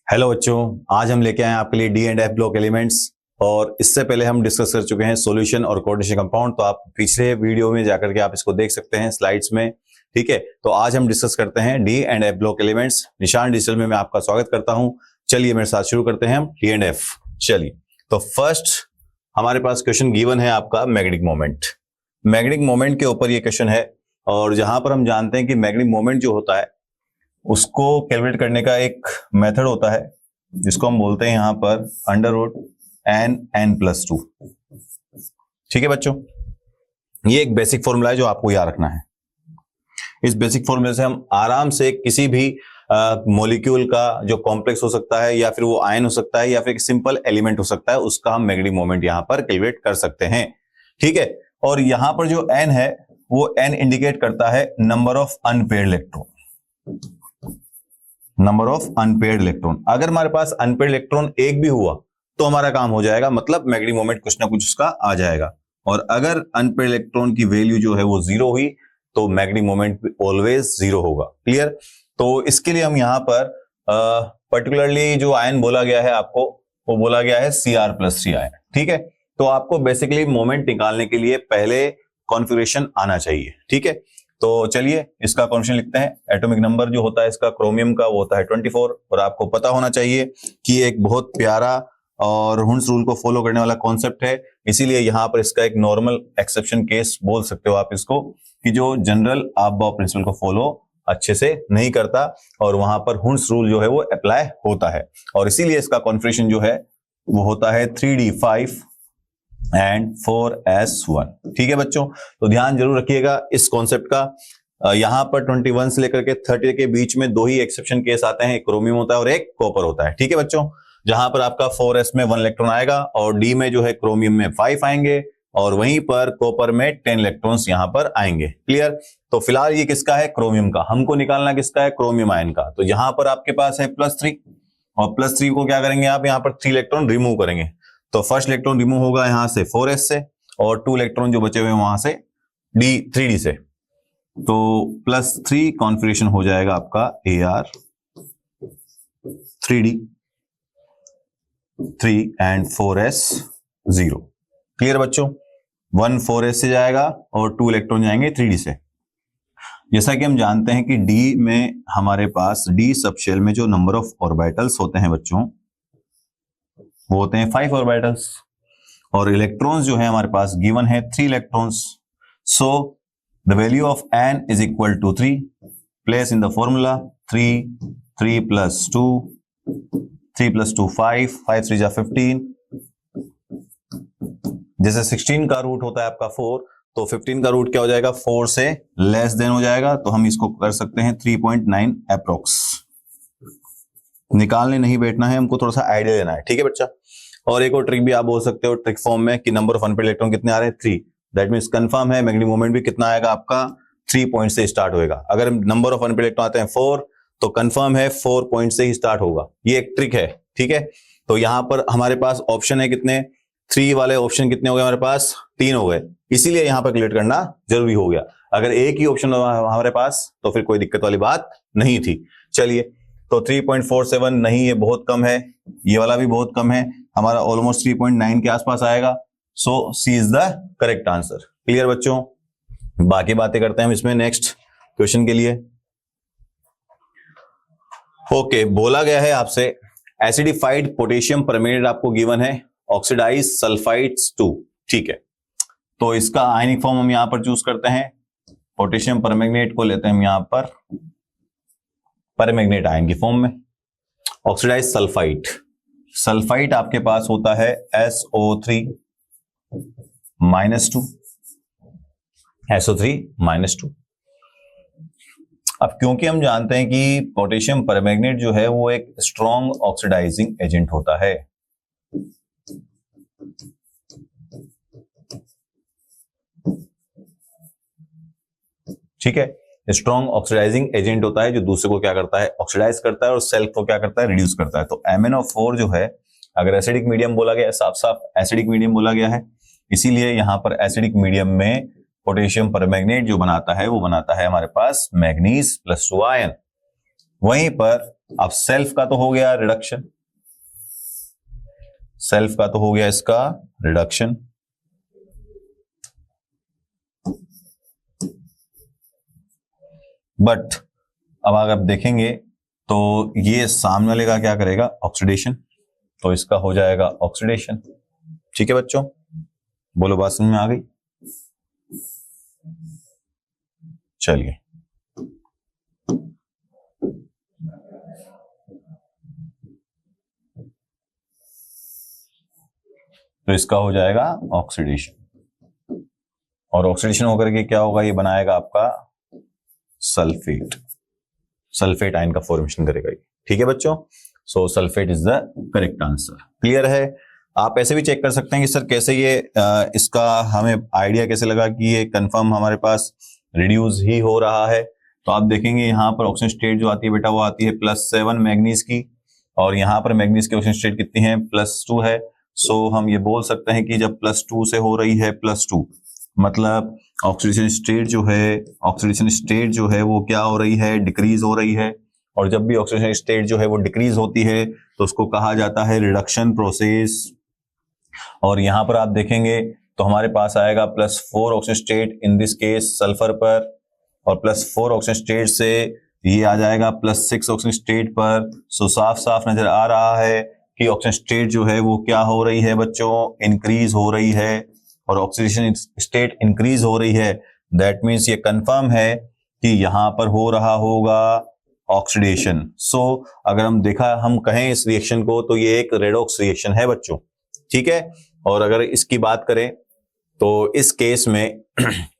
Hello बच्चों, आज हम लेके आए हैं आपके लिए D and F block elements. और इससे पहले हम डिस्कस कर चुके हैं सॉल्यूशन और कोऑर्डिनेशन कंपाउंड, तो आप पिछले वीडियो में जाकर के आप इसको देख सकते हैं स्लाइड्स में। ठीक है, तो आज हम डिस्कस करते हैं D and F block elements. निशान डिजिटल में मैं आपका स्वागत करता हूं। चलिए मेरे साथ शुरू करते हैं हम डी एंड एफ। चलिए, तो फर्स्ट हमारे पास क्वेश्चन गिवन है आपका मैग्नेटिक मोमेंट। मैग्नेटिक मोमेंट के ऊपर ये क्वेश्चन है, और जहां पर हम जानते हैं कि मैग्नेटिक मोमेंट जो होता है उसको कैलकुलेट करने का एक मेथड होता है जिसको हम बोलते हैं यहां पर √n+2। ठीक है बच्चों, ये एक बेसिक फॉर्मूला है जो आपको याद रखना है। इस बेसिक फॉर्मूले से हम आराम से किसी भी मॉलिक्यूल का जो कॉम्प्लेक्स हो सकता है, या फिर वो आयन हो सकता है, या फिर एक सिंपल एलिमेंट हो सकता है, उसका हम मैग्नेटिक मोमेंट यहां पर कैलकुलेट कर सकते हैं। ठीक है, और यहां पर जो n है वो n इंडिकेट करता है number of unpaired electron. Number of unpaired electron, अगर हमारे पास अनपेयर्ड इलेक्ट्रॉन एक भी हुआ तो हमारा काम हो जाएगा, मतलब मैग्नेटिक मोमेंट कुछ ना कुछ उसका आ जाएगा। और अगर अनपेयर्ड इलेक्ट्रॉन की वैल्यू जो है वो 0 हुई तो मैग्नेटिक मोमेंट ऑलवेज 0 होगा। क्लियर? तो इसके लिए हम यहां पर पर्टिकुलरली जो आयन बोला गया है आपको, वो बोला गया है Cr+3 आयन। ठीक है, तो आपको बेसिकली मोमेंट निकालने के लिए पहले कॉन्फ़िगरेशन आना चाहिए। ठीक है, तो चलिए इसका कॉन्फ़िगरेशन लिखते हैं। एटॉमिक नंबर जो होता है इसका क्रोमियम का वो होता है 24, और आपको पता होना चाहिए कि एक बहुत प्यारा और हुंस रूल को फॉलो करने वाला कॉन्सेप्ट है, इसीलिए यहां पर इसका एक नॉर्मल एक्सेप्शन केस बोल सकते हो आप इसको, कि जो जनरल अबॉव प्रिंसिपल को फॉलो अच्छे से नहीं करता और वहां पर हुंस रूल जो है वो अप्लाई होता है, और इसीलिए इसका कॉन्फ़िगरेशन जो है वो होता है 3d5 एंड 4s1। ठीक है बच्चों, तो ध्यान जरूर रखिएगा इस कॉन्सेप्ट का। यहां पर 21 से लेकर के 30 के बीच में दो ही एक्सेप्शन केस आते हैं, एक क्रोमियम होता है और एक कॉपर होता है। ठीक है बच्चों, जहां पर आपका 4s में 1 इलेक्ट्रॉन आएगा, और डी में जो है क्रोमियम में 5 आएंगे, और वहीं पर कॉपर में 10 इलेक्ट्रॉन्स यहां पर आएंगे। क्लियर? तो फिलहाल ये किसका है? क्रोमियम का। हमको निकालना किसका है? क्रोमियम आयन का। तो यहां पर आपके पास है +3, और +3 को क्या करेंगे आप? यहां पर 3 इलेक्ट्रॉन रिमूव करेंगे, तो फर्स्ट इलेक्ट्रॉन रिमूव होगा यहां से 4s से, और 2 इलेक्ट्रॉन जो बचे हुए हैं वहां से 3d से। तो +3 कॉन्फ़िगरेशन हो जाएगा आपका Ar3d 3 एंड 4s 0। क्लियर बच्चों? 1 4s से जाएगा और 2 इलेक्ट्रॉन जाएंगे 3d से। जैसा कि हम जानते हैं कि d में हमारे पास d सबशेल में जो नंबर ऑफ ऑर्बिटल्स होते हैं बच्चों, वो होते हैं 5 ऑर्बिटल्स, और इलेक्ट्रॉन्स जो है हमारे पास गिवन है 3 electrons. So the value of n is equal to 3। Place in the formula 3 + 2 3 + 2 5 5 3 जा 15। जैसे 16 का रूट होता है आपका 4, तो 15 का रूट क्या हो जाएगा? 4 से लेस देन हो जाएगा, तो हम इसको कर सकते हैं 3.9 अप्रोक्स। निकालने नहीं बैठना है, हमको थोड़ा सा आइडिया लेना है। ठीक है बच्चा? और एक और ट्रिक भी आप बोल सकते हो ट्रिक फॉर्म में, कि नंबर ऑफ अनपेयर्ड इलेक्ट्रॉन कितने आ रहे हैं? 3। दैट मींस कंफर्म है मैग्नेटिक मोमेंट भी कितना आएगा आपका? 3 पॉइंट से स्टार्ट होएगा। अगर नंबर ऑफ अनपेयर्ड इलेक्ट्रॉन आते हैं 4, तो कंफर्म है 4 पॉइंट से ही स्टार्ट होगा। ये एक ट्रिक है। ठीक है, तो यहां पर हमारे पास ऑप्शन है कितने? 3 वाले ऑप्शन कितने हो गए हमारे पास? 3 हो गए, इसीलिए यहां पर कैलकुलेट करना जरूरी हो गया। अगर एक ही ऑप्शन हमारे पास तो फिर कोई दिक्कत वाली बात नहीं थी। चलिए, तो 3.47 नहीं, ये बहुत कम है, ये वाला भी बहुत कम है, हमारा ऑलमोस्ट 3.9 के आसपास आएगा। So C is the correct answer. Clear बच्चों? बाकी बातें करते हैं हम इसमें नेक्स्ट क्वेश्चन के लिए। ओके, बोला गया है आपसे एसिडिफाइड पोटेशियम परमैंगनेट आपको गिवन है, ऑक्सीडाइज सल्फाइड्स 2। ठीक है, तो इसका आयनिक फॉर्म हम यहां पर चूज करते हैं। पोटेशियम परमैंगनेट को लेते हैं हम यहां पर परमैंगनेट आयन की फॉर्म में। ऑक्सीडाइज सल्फाइड, सल्फाइड आपके पास होता है SO3 -2, SO3 -2। अब क्योंकि हम जानते हैं कि पोटेशियम परमैंगनेट जो है वो एक स्ट्रॉन्ग ऑक्सीडाइजिंग एजेंट होता है, ठीक है, स्ट्रॉन्ग ऑक्सीडाइजिंग एजेंट होता है जो दूसरे को क्या करता है? ऑक्सीडाइज करता है, और सेल्फ को क्या करता है? रिड्यूस करता है। तो MnO4 जो है, अगर एसिडिक मीडियम बोला गया है, साफ साफ एसिडिक मीडियम बोला गया है, इसीलिए यहां पर एसिडिक मीडियम में पोटेशियम परमैंगनेट जो बनाता है वो बनाता है हमारे पास मैग्नीज +2 आयन। वहीं पर अब सेल्फ का तो हो गया रिडक्शन, सेल्फ का तो हो गया इसका रिडक्शन, बट अब अगर आप देखेंगे तो ये सामने वाले का क्या करेगा, ऑक्सीडेशन, तो इसका हो जाएगा ऑक्सीडेशन। ठीक है बच्चों, बोलो बात समझ में आ गई? चलिए, तो इसका हो जाएगा ऑक्सीडेशन, और ऑक्सीडेशन होकर के क्या होगा, ये बनाएगा आपका सल्फेट, सल्फेट आयन का फॉर्मेशन करेगा ये। ठीक है बच्चों, so sulphate is the correct answer. Clear है? आप ऐसे भी चेक कर सकते हैं कि सर कैसे ये इसका हमें आइडिया कैसे लगा कि ये कंफर्म हमारे पास रिड्यूस ही हो रहा है। तो आप देखेंगे यहाँ पर ऑक्सीजन स्टेट जो आती है बेटा वो आती है +7 मैग्नीज की, और यहाँ पर मैग्नीज की ऑक्सीजन स्टेट कितनी है, +2 है। सो हम ये बोल सकते हैं कि जब +2 से हो रही है +2, मतलब ऑक्सीडेशन स्टेट जो है, ऑक्सीडेशन स्टेट जो है वो क्या हो रही है, डिक्रीज हो रही है। और जब भी ऑक्सीडेशन स्टेट जो है वो डिक्रीज होती है तो उसको कहा जाता है रिडक्शन प्रोसेस। और यहां पर आप देखेंगे तो हमारे पास आएगा +4 oxygen state in this case sulphur पर, और +4 ऑक्सीजन स्टेट से ये आ जाएगा +6 ऑक्सीजन स्टेट पर। सो साफ साफ नजर आ रहा है कि ऑक्सीजन स्टेट जो है वो क्या हो रही है बच्चों, इंक्रीज हो रही है, और ऑक्सीडेशन स्टेट इंक्रीज हो रही है। दैट मीन्स ये कंफर्म है कि यहां पर हो रहा होगा ऑक्सीडेशन। सो अगर हम कहें इस रिएक्शन को तो ये एक रेडॉक्स रिएक्शन है बच्चों। ठीक है, और अगर इसकी बात करें तो इस केस में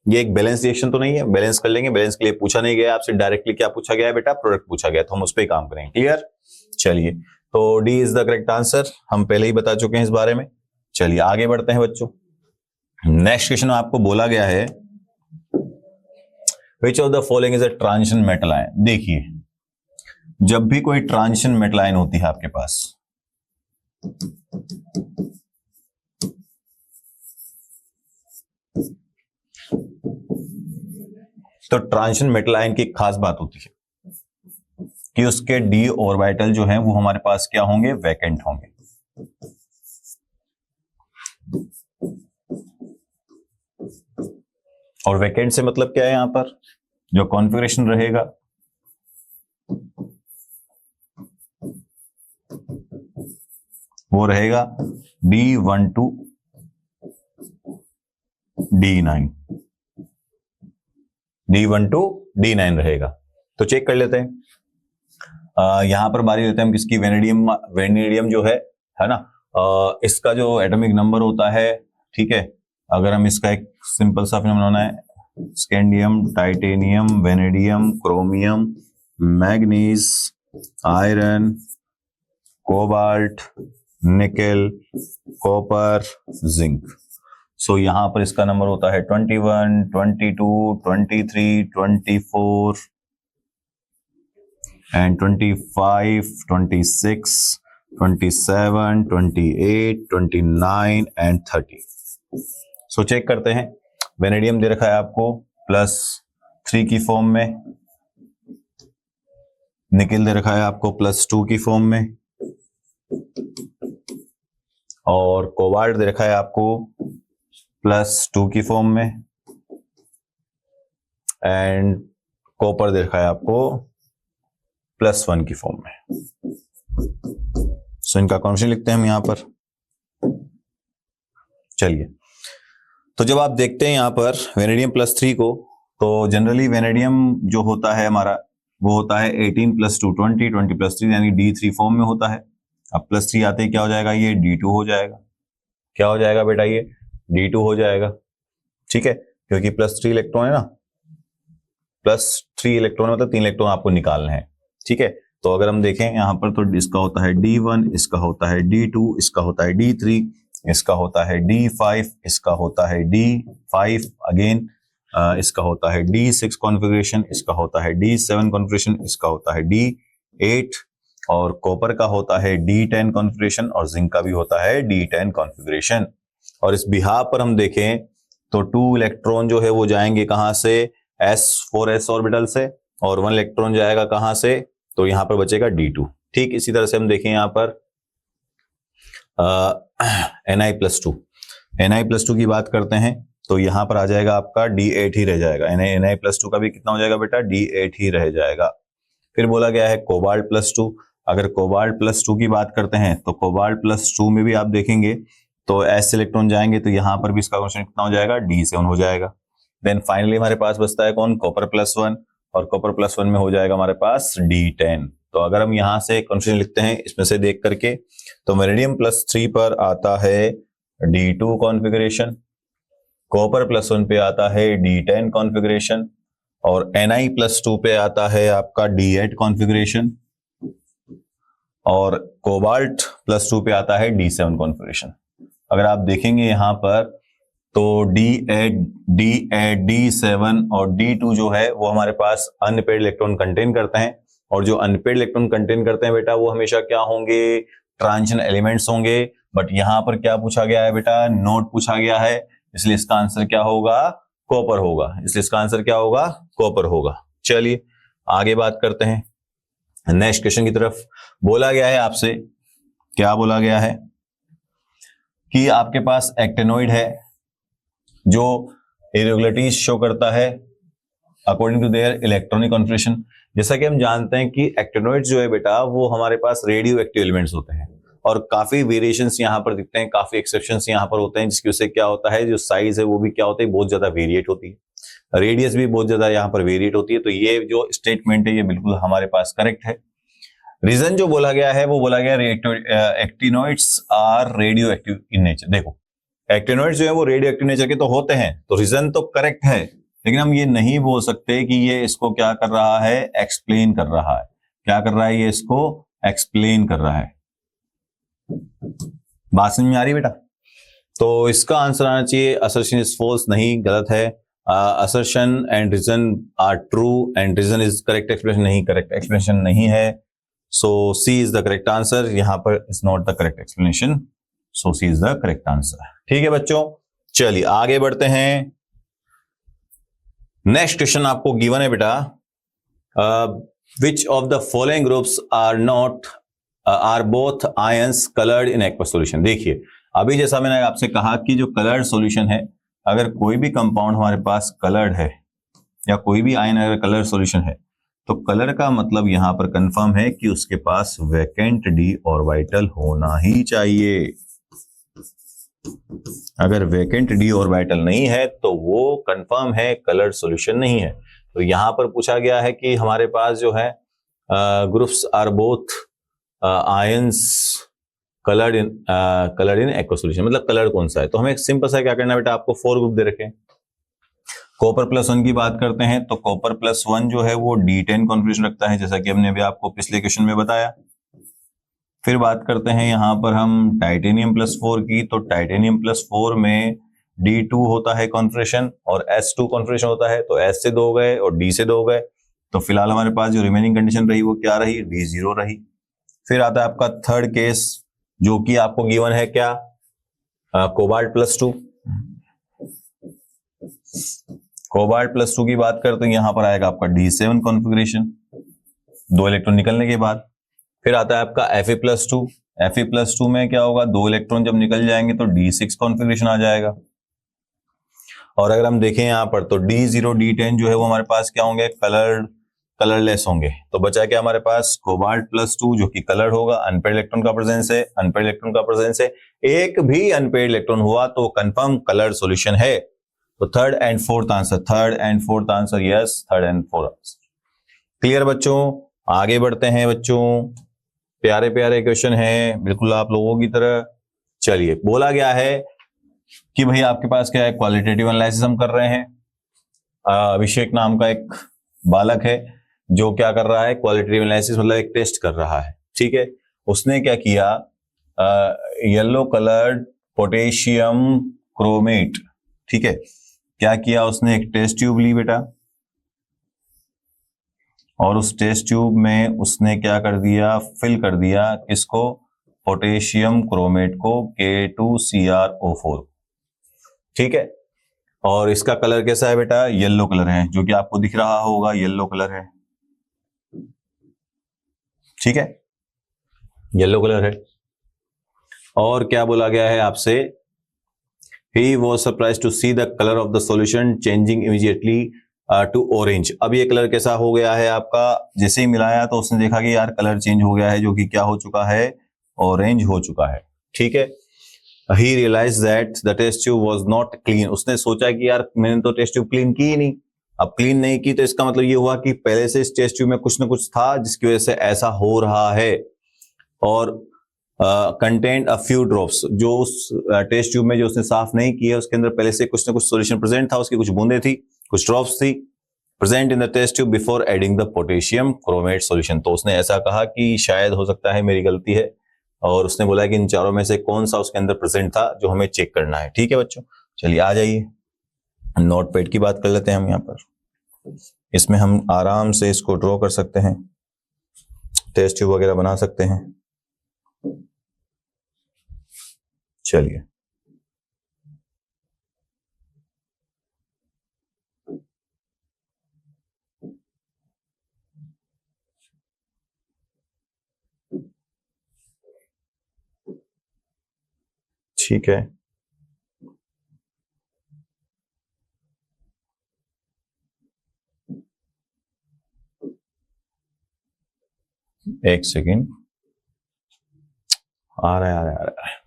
ये एक बैलेंस रिएक्शन तो नहीं है, बैलेंस कर लेंगे। बैलेंस के लिए पूछा नहीं गया आपसे, डायरेक्टली क्या पूछा गया है बेटा, प्रोडक्ट पूछा गया, तो हम उस पर काम करेंगे। क्लियर? चलिए, तो D is the correct answer, हम पहले ही बता चुके हैं इस बारे में। चलिए आगे बढ़ते हैं बच्चों। नेक्स्ट क्वेश्चन में आपको बोला गया है विच of the following is a transition metal ion. देखिए, जब भी कोई ट्रांजिशन मेटल आयन होती है आपके पास, तो ट्रांजिशन मेटल आयन की एक खास बात होती है कि उसके डी ऑर्बिटल जो है वो हमारे पास क्या होंगे, वैकेंट होंगे। और वैकेंट से मतलब क्या है, यहां पर जो कॉन्फ़िगरेशन रहेगा वो रहेगा D12 D9, D12 D9 रहेगा। तो चेक कर लेते हैं। यहां पर बारी लेते हैं हम किसकी, वेनेडियम जो है ना, इसका जो एटॉमिक नंबर होता है, ठीक है, अगर हम इसका एक सिंपल सा फिनोमेनन है, scandium, titanium, vanadium, chromium, manganese, iron, cobalt, nickel, copper, zinc. So यहां पर इसका नंबर होता है 21, 22, 23, 24 एंड 25, 26, 27, 28, 29 एंड 30। सो चेक करते हैं। वेनेडियम दे रखा है आपको +3 की फॉर्म में, निकेल दे रखा है आपको +2 की फॉर्म में, और कोबाल्ट दे रखा है आपको +2 की फॉर्म में, एंड कॉपर दे रखा है आपको +1 की फॉर्म में। सो इनका कॉन्फिगरेशन लिखते हैं हम यहां पर। चलिए, तो जब आप देखते हैं यहां पर वेनेडियम +3 को, तो जनरली वेनेडियम जो होता है हमारा वो होता है 18 + 2 20, 20 + 3 यानी D3 फॉर्म में होता है। अब +3 आते ही क्या हो जाएगा, ये D2 हो जाएगा। क्या हो जाएगा बेटा, ये D2 हो जाएगा। ठीक है, क्योंकि +3 इलेक्ट्रॉन है ना, +3 इलेक्ट्रॉन मतलब 3 इलेक्ट्रॉन आपको निकालने हैं। ठीक है, तो अगर हम देखें यहां पर तो इसका होता है D1, इसका होता है D2, इसका होता है D3, इसका होता है D5, इसका होता है D5 अगेन, इसका होता है D6 कॉन्फ़िगरेशन, इसका होता है D7 कॉन्फ़िगरेशन, इसका होता है D8, और कॉपर का होता है D10 कॉन्फ़िगरेशन, और जिंक का भी होता है D10 कॉन्फ़िगरेशन। और इस बिहाफ पर हम देखें तो 2 इलेक्ट्रॉन जो है वो जाएंगे कहां से, S4s ऑर्बिटल से, और 1 इलेक्ट्रॉन जाएगा कहां से, तो यहां पर बचेगा D2। ठीक इसी तरह से हम देखें यहां पर Na+2, Na+2 की बात करते हैं तो यहां पर आ जाएगा आपका D8 ही रह जाएगा। Na+2 का भी कितना हो जाएगा बेटा, D8 ही रह जाएगा। फिर बोला गया है कोबाल्ट+2, अगर कोबाल्ट+2 की बात करते हैं तो कोबाल्ट+2 में भी आप देखेंगे तो S इलेक्ट्रॉन जाएंगे तो यहां पर भी इसका क्वेश्चन कितना हो जाएगा, D7 हो जाएगा। देन फाइनली हमारे पास बचता है कौन, कॉपर+1, और कॉपर+1 में हो जाएगा हमारे पास D10। तो अगर हम यहां से क्वेश्चन लिखते हैं इसमें से देख करके, तो वेरिडियम+3 पर आता है D2 कॉन्फ़िगरेशन, कॉपर+1 पे आता है D10 कॉन्फ़िगरेशन, और Ni+2 पे आता है आपका D8 कॉन्फ़िगरेशन, और कोबाल्ट+2 पे आता है D7 कॉन्फ़िगरेशन। अगर आप देखेंगे यहां पर तो D8, D7 और D2 जो है वो हमारे पास अनपेयर्ड इलेक्ट्रॉन कंटेन करते हैं, और जो अनपेयर्ड इलेक्ट्रॉन कंटेन करते हैं बेटा वो हमेशा क्या होंगे, ट्रांजिशन एलिमेंट्स होंगे। बट यहां पर क्या पूछा गया है बेटा, नोट पूछा गया है, इसलिए इसका आंसर क्या होगा, कॉपर होगा। इसलिए इसका आंसर क्या होगा, कॉपर होगा। चलिए आगे बात करते हैं नेक्स्ट क्वेश्चन की तरफ। बोला गया है आपसे, क्या बोला गया है कि आपके पास एक्टेनॉइड है जो इरेगुलरिटीज शो करता है according to their electronic configuration. जैसा कि हम जानते हैं कि एक्टेनॉइड्स जो है बेटा वो हमारे पास रेडियो एक्टिव एलिमेंट्स होते हैं, और काफी वेरिएशंस यहाँ पर दिखते हैं, काफी एक्सेप्शंस यहाँ पर होते हैं, जिसकी वजह से क्या होता है, जो साइज है वो भी क्या होता है, बहुत ज्यादा वेरिएट होती है, रेडियस भी बहुत ज्यादा यहाँ पर वेरिएट होती है। तो ये जो स्टेटमेंट है ये बिल्कुल हमारे पास करेक्ट है। रीजन जो बोला गया है वो बोला गया actinoids are radioactive in nature. देखो एक्टिनॉइड्स जो है वो रेडियो एक्टिव नेचर के तो होते हैं, तो रीजन तो करेक्ट है, लेकिन हम ये नहीं बोल सकते कि ये इसको क्या कर रहा है, एक्सप्लेन कर रहा है। क्या कर रहा है, ये इसको एक्सप्लेन कर रहा है। बात समझ में आ रही है बेटा? तो इसका आंसर आना चाहिए असर्शन इज फॉल्स, नहीं गलत है। Assertion and reason are true and reason is correct explanation, नहीं करेक्ट एक्सप्लेनेशन नहीं है। So C is the correct answer, यहां पर is not the correct explanation, so C is the correct answer. ठीक है बच्चों, चलिए आगे बढ़ते हैं। नेक्स्ट क्वेश्चन आपको गिवन है बेटा, which of the following groups are not are both ions coloured in aqueous solution. देखिए अभी जैसा मैंने आपसे कहा कि जो कलर्ड सॉल्यूशन है, अगर कोई भी कंपाउंड हमारे पास कलर्ड है या कोई भी आयन अगर कलर सॉल्यूशन है, तो कलर का मतलब यहां पर कंफर्म है कि उसके पास वैकेंट डी ऑर्बिटल होना ही चाहिए। अगर वैकेंट डी ऑर्बिटल नहीं है तो वो कंफर्म है कलर्ड सॉल्यूशन नहीं है। तो यहां पर पूछा गया है कि हमारे पास जो है groups are both ions coloured in aqueous solution, मतलब कलर कौन सा है। तो हमें एक सिंपल सा क्या करना है बेटा, आपको 4 ग्रुप दे रखे। कॉपर+1 की बात करते हैं तो कॉपर+1 जो है वो D10 कॉन्फ़िगरेशन रखता है, जैसा कि हमने अभी आपको पिछले क्वेश्चन में बताया। फिर बात करते हैं यहां पर हम टाइटेनियम+4 की, तो टाइटेनियम+4 में D2 होता है कॉन्फ़िगरेशन और S2 कॉन्फ़िगरेशन होता है, तो S से 2 गए और D से 2 गए। तो फिलहाल हमारे पास जो रिमेनिंग कंडीशन रही वो क्या रही, D0 रही। फिर आता है आपका थर्ड केस जो कि आपको गिवन है क्या, कोबाल्ट+2। कोबाल्ट+2 की बात करते हैं, यहां पर आएगा आपका D7 कॉन्फ़िगरेशन 2 इलेक्ट्रॉन निकलने के बाद। फिर आता है आपका Fe+2। Fe+2 में क्या होगा, 2 इलेक्ट्रॉन जब निकल जाएंगे तो D6 कॉन्फ़िगरेशन आ जाएगा। और अगर हम देखें यहां पर तो D0 D10 जो है वो हमारे पास क्या होंगे, कलरलेस होंगे। तो बचा क्या हमारे पास, कोबाल्ट+2 जो कि कलर होगा, अनपेयर्ड इलेक्ट्रॉन का प्रेजेंस है, अनपेयर्ड इलेक्ट्रॉन का प्रेजेंस है, एक भी अनपेयर्ड इलेक्ट्रॉन हुआ तो कंफर्म कलर सॉल्यूशन है। तो third and fourth answer, yes third and fourth answer. Clear बच्चों, आगे बढ़ते हैं बच्चों, प्यारे प्यारे क्वेश्चन हैं बिल्कुल आप लोगों की तरह। चलिए बोला गया है कि भाई आपके पास क्या है, क्वालिटेटिव एनालिसिस हम कर रहे हैं। अभिषेक नाम का एक बालक है जो क्या कर रहा है, क्वालिटेटिव एनालिसिस मतलब एक टेस्ट कर रहा है। ठीक है, उसने क्या किया, येलो कलर्ड पोटेशियम क्रोमेट, ठीक है, क्या किया उसने, एक टेस्ट ट्यूब ली बेटा, और उस टेस्ट ट्यूब में उसने क्या कर दिया, फिल कर दिया किसको, पोटेशियम क्रोमेट को, K2CrO4। ठीक है, और इसका कलर कैसा है बेटा, येलो कलर है, जो कि आपको दिख रहा होगा, येलो कलर है। ठीक है, येलो कलर है। और क्या बोला गया है आपसे, he was surprise to see the colour of the solution changing immediately to orange. अब ये कलर कैसा हो गया है आपका, जैसे ही मिलाया तो उसने देखा कि यार कलर चेंज हो गया है, जो कि क्या हो चुका है, ऑरेंज हो चुका है। ठीक है, he realize that the test tube was not clean. उसने सोचा कि यार मैंने तो टेस्ट ट्यूब क्लीन की ही नहीं। अब क्लीन नहीं की तो इसका मतलब ये हुआ कि पहले से इस टेस्ट ट्यूब में कुछ ना कुछ था जिसकी वजह से ऐसा हो रहा है। और कंटेंट अ फ्यू ड्रॉप्स, जो उस टेस्ट ट्यूब में जो उसने साफ नहीं किया उसके अंदर पहले से कुछ ना कुछ सॉल्यूशन प्रेजेंट था, उसकी कुछ बूंदें थी, कुछ ड्रॉप्स थी present in the test tube before adding the potassium chromate solution. तो उसने ऐसा कहा कि शायद हो सकता है मेरी गलती है, और उसने बोला कि इन चारों में से कौन सा उसके अंदर प्रेजेंट था जो हमें चेक करना है। ठीक है बच्चों, चलिए आ जाइए, नोट पैड की बात कर लेते हैं हम। यहाँ पर इसमें हम आराम से इसको ड्रॉ कर सकते हैं, टेस्ट ट्यूब वगैरह बना सकते हैं। चलिए, ठीक है, एक सेकेंड, आ रहा है आ रहा है आ रहा है।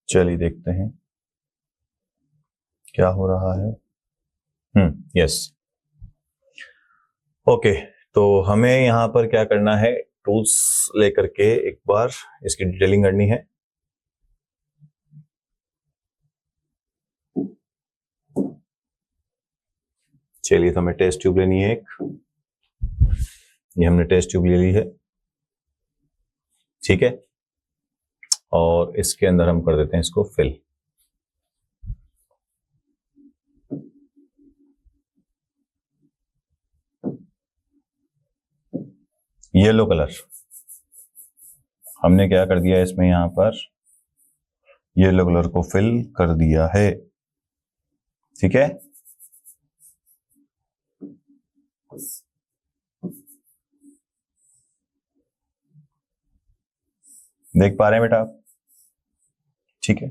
चलिए देखते हैं क्या हो रहा है। Yes, okay. तो हमें यहाँ पर क्या करना है, टूल्स लेकर के एक बार इसकी डिटेलिंग करनी है। चलिए, तो हमें टेस्ट ट्यूब लेनी है एक, ये हमने टेस्ट ट्यूब ले ली है। ठीक है, और इसके अंदर हम कर देते हैं इसको फिल। येलो कलर हमने क्या कर दिया इसमें, यहां पर येलो कलर को फिल कर दिया है। ठीक है, देख पा रहे हैं बेटा आप? ठीक है,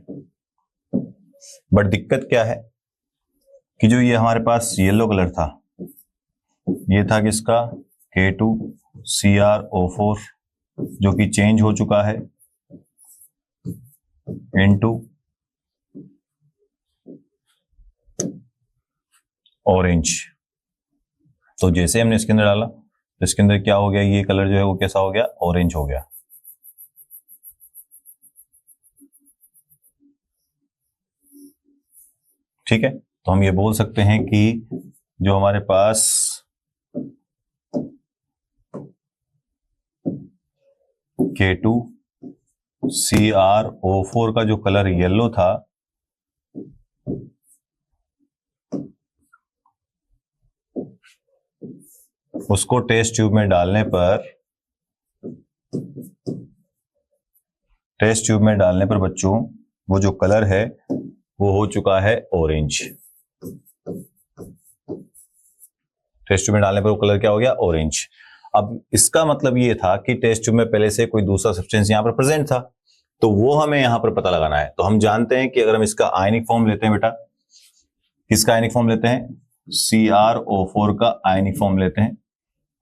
बट दिक्कत क्या है कि जो ये हमारे पास येलो कलर था, ये था किसका, K2CrO4, जो कि चेंज हो चुका है इनटू ऑरेंज। तो जैसे हमने इसके अंदर डाला तो इसके अंदर क्या हो गया, ये कलर जो है वो कैसा हो गया, ऑरेंज हो गया। ठीक है, तो हम ये बोल सकते हैं कि जो हमारे पास K2CrO4 का जो कलर येलो था, उसको टेस्ट ट्यूब में डालने पर बच्चों वो जो कलर है वो हो चुका है ऑरेंज। टेस्ट ट्यूब में डालने पर वो कलर क्या हो गया, ऑरेंज। अब इसका मतलब ये था कि टेस्ट ट्यूब में पहले से कोई दूसरा सब्सटेंस यहां पर प्रेजेंट था, तो वो हमें यहां पर पता लगाना है। तो हम जानते हैं कि अगर हम इसका आयनिक फॉर्म लेते हैं बेटा, किसका आयनिक फॉर्म लेते हैं, CrO4 का आयनिक फॉर्म लेते हैं।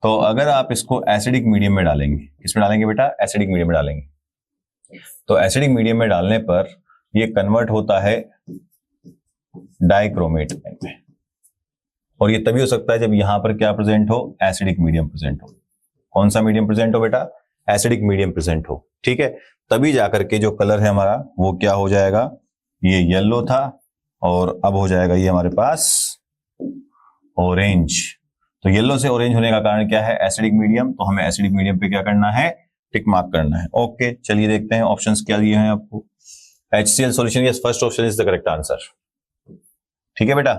तो अगर आप इसको एसिडिक मीडियम में डालेंगे, किसमें डालेंगे बेटा, एसिडिक मीडियम में डालेंगे, तो एसिडिक मीडियम में डालने पर ये कन्वर्ट होता है डाइक्रोमेट में। और ये तभी हो सकता है जब यहां पर क्या प्रेजेंट हो, एसिडिक मीडियम प्रेजेंट हो। कौन सा मीडियम प्रेजेंट हो बेटा, एसिडिक मीडियम प्रेजेंट हो। ठीक है, तभी जाकर के जो कलर है हमारा वो क्या हो जाएगा, ये येलो था और अब हो जाएगा ये हमारे पास ऑरेंज। तो येलो से ऑरेंज होने का कारण क्या है, एसिडिक मीडियम। तो हमें एसिडिक मीडियम पे क्या करना है, टिक मार्क करना है। ओके, चलिए देखते हैं ऑप्शंस क्या दिए हैं आपको। HCl solution, yes, first option is the correct answer. ठीक है बेटा,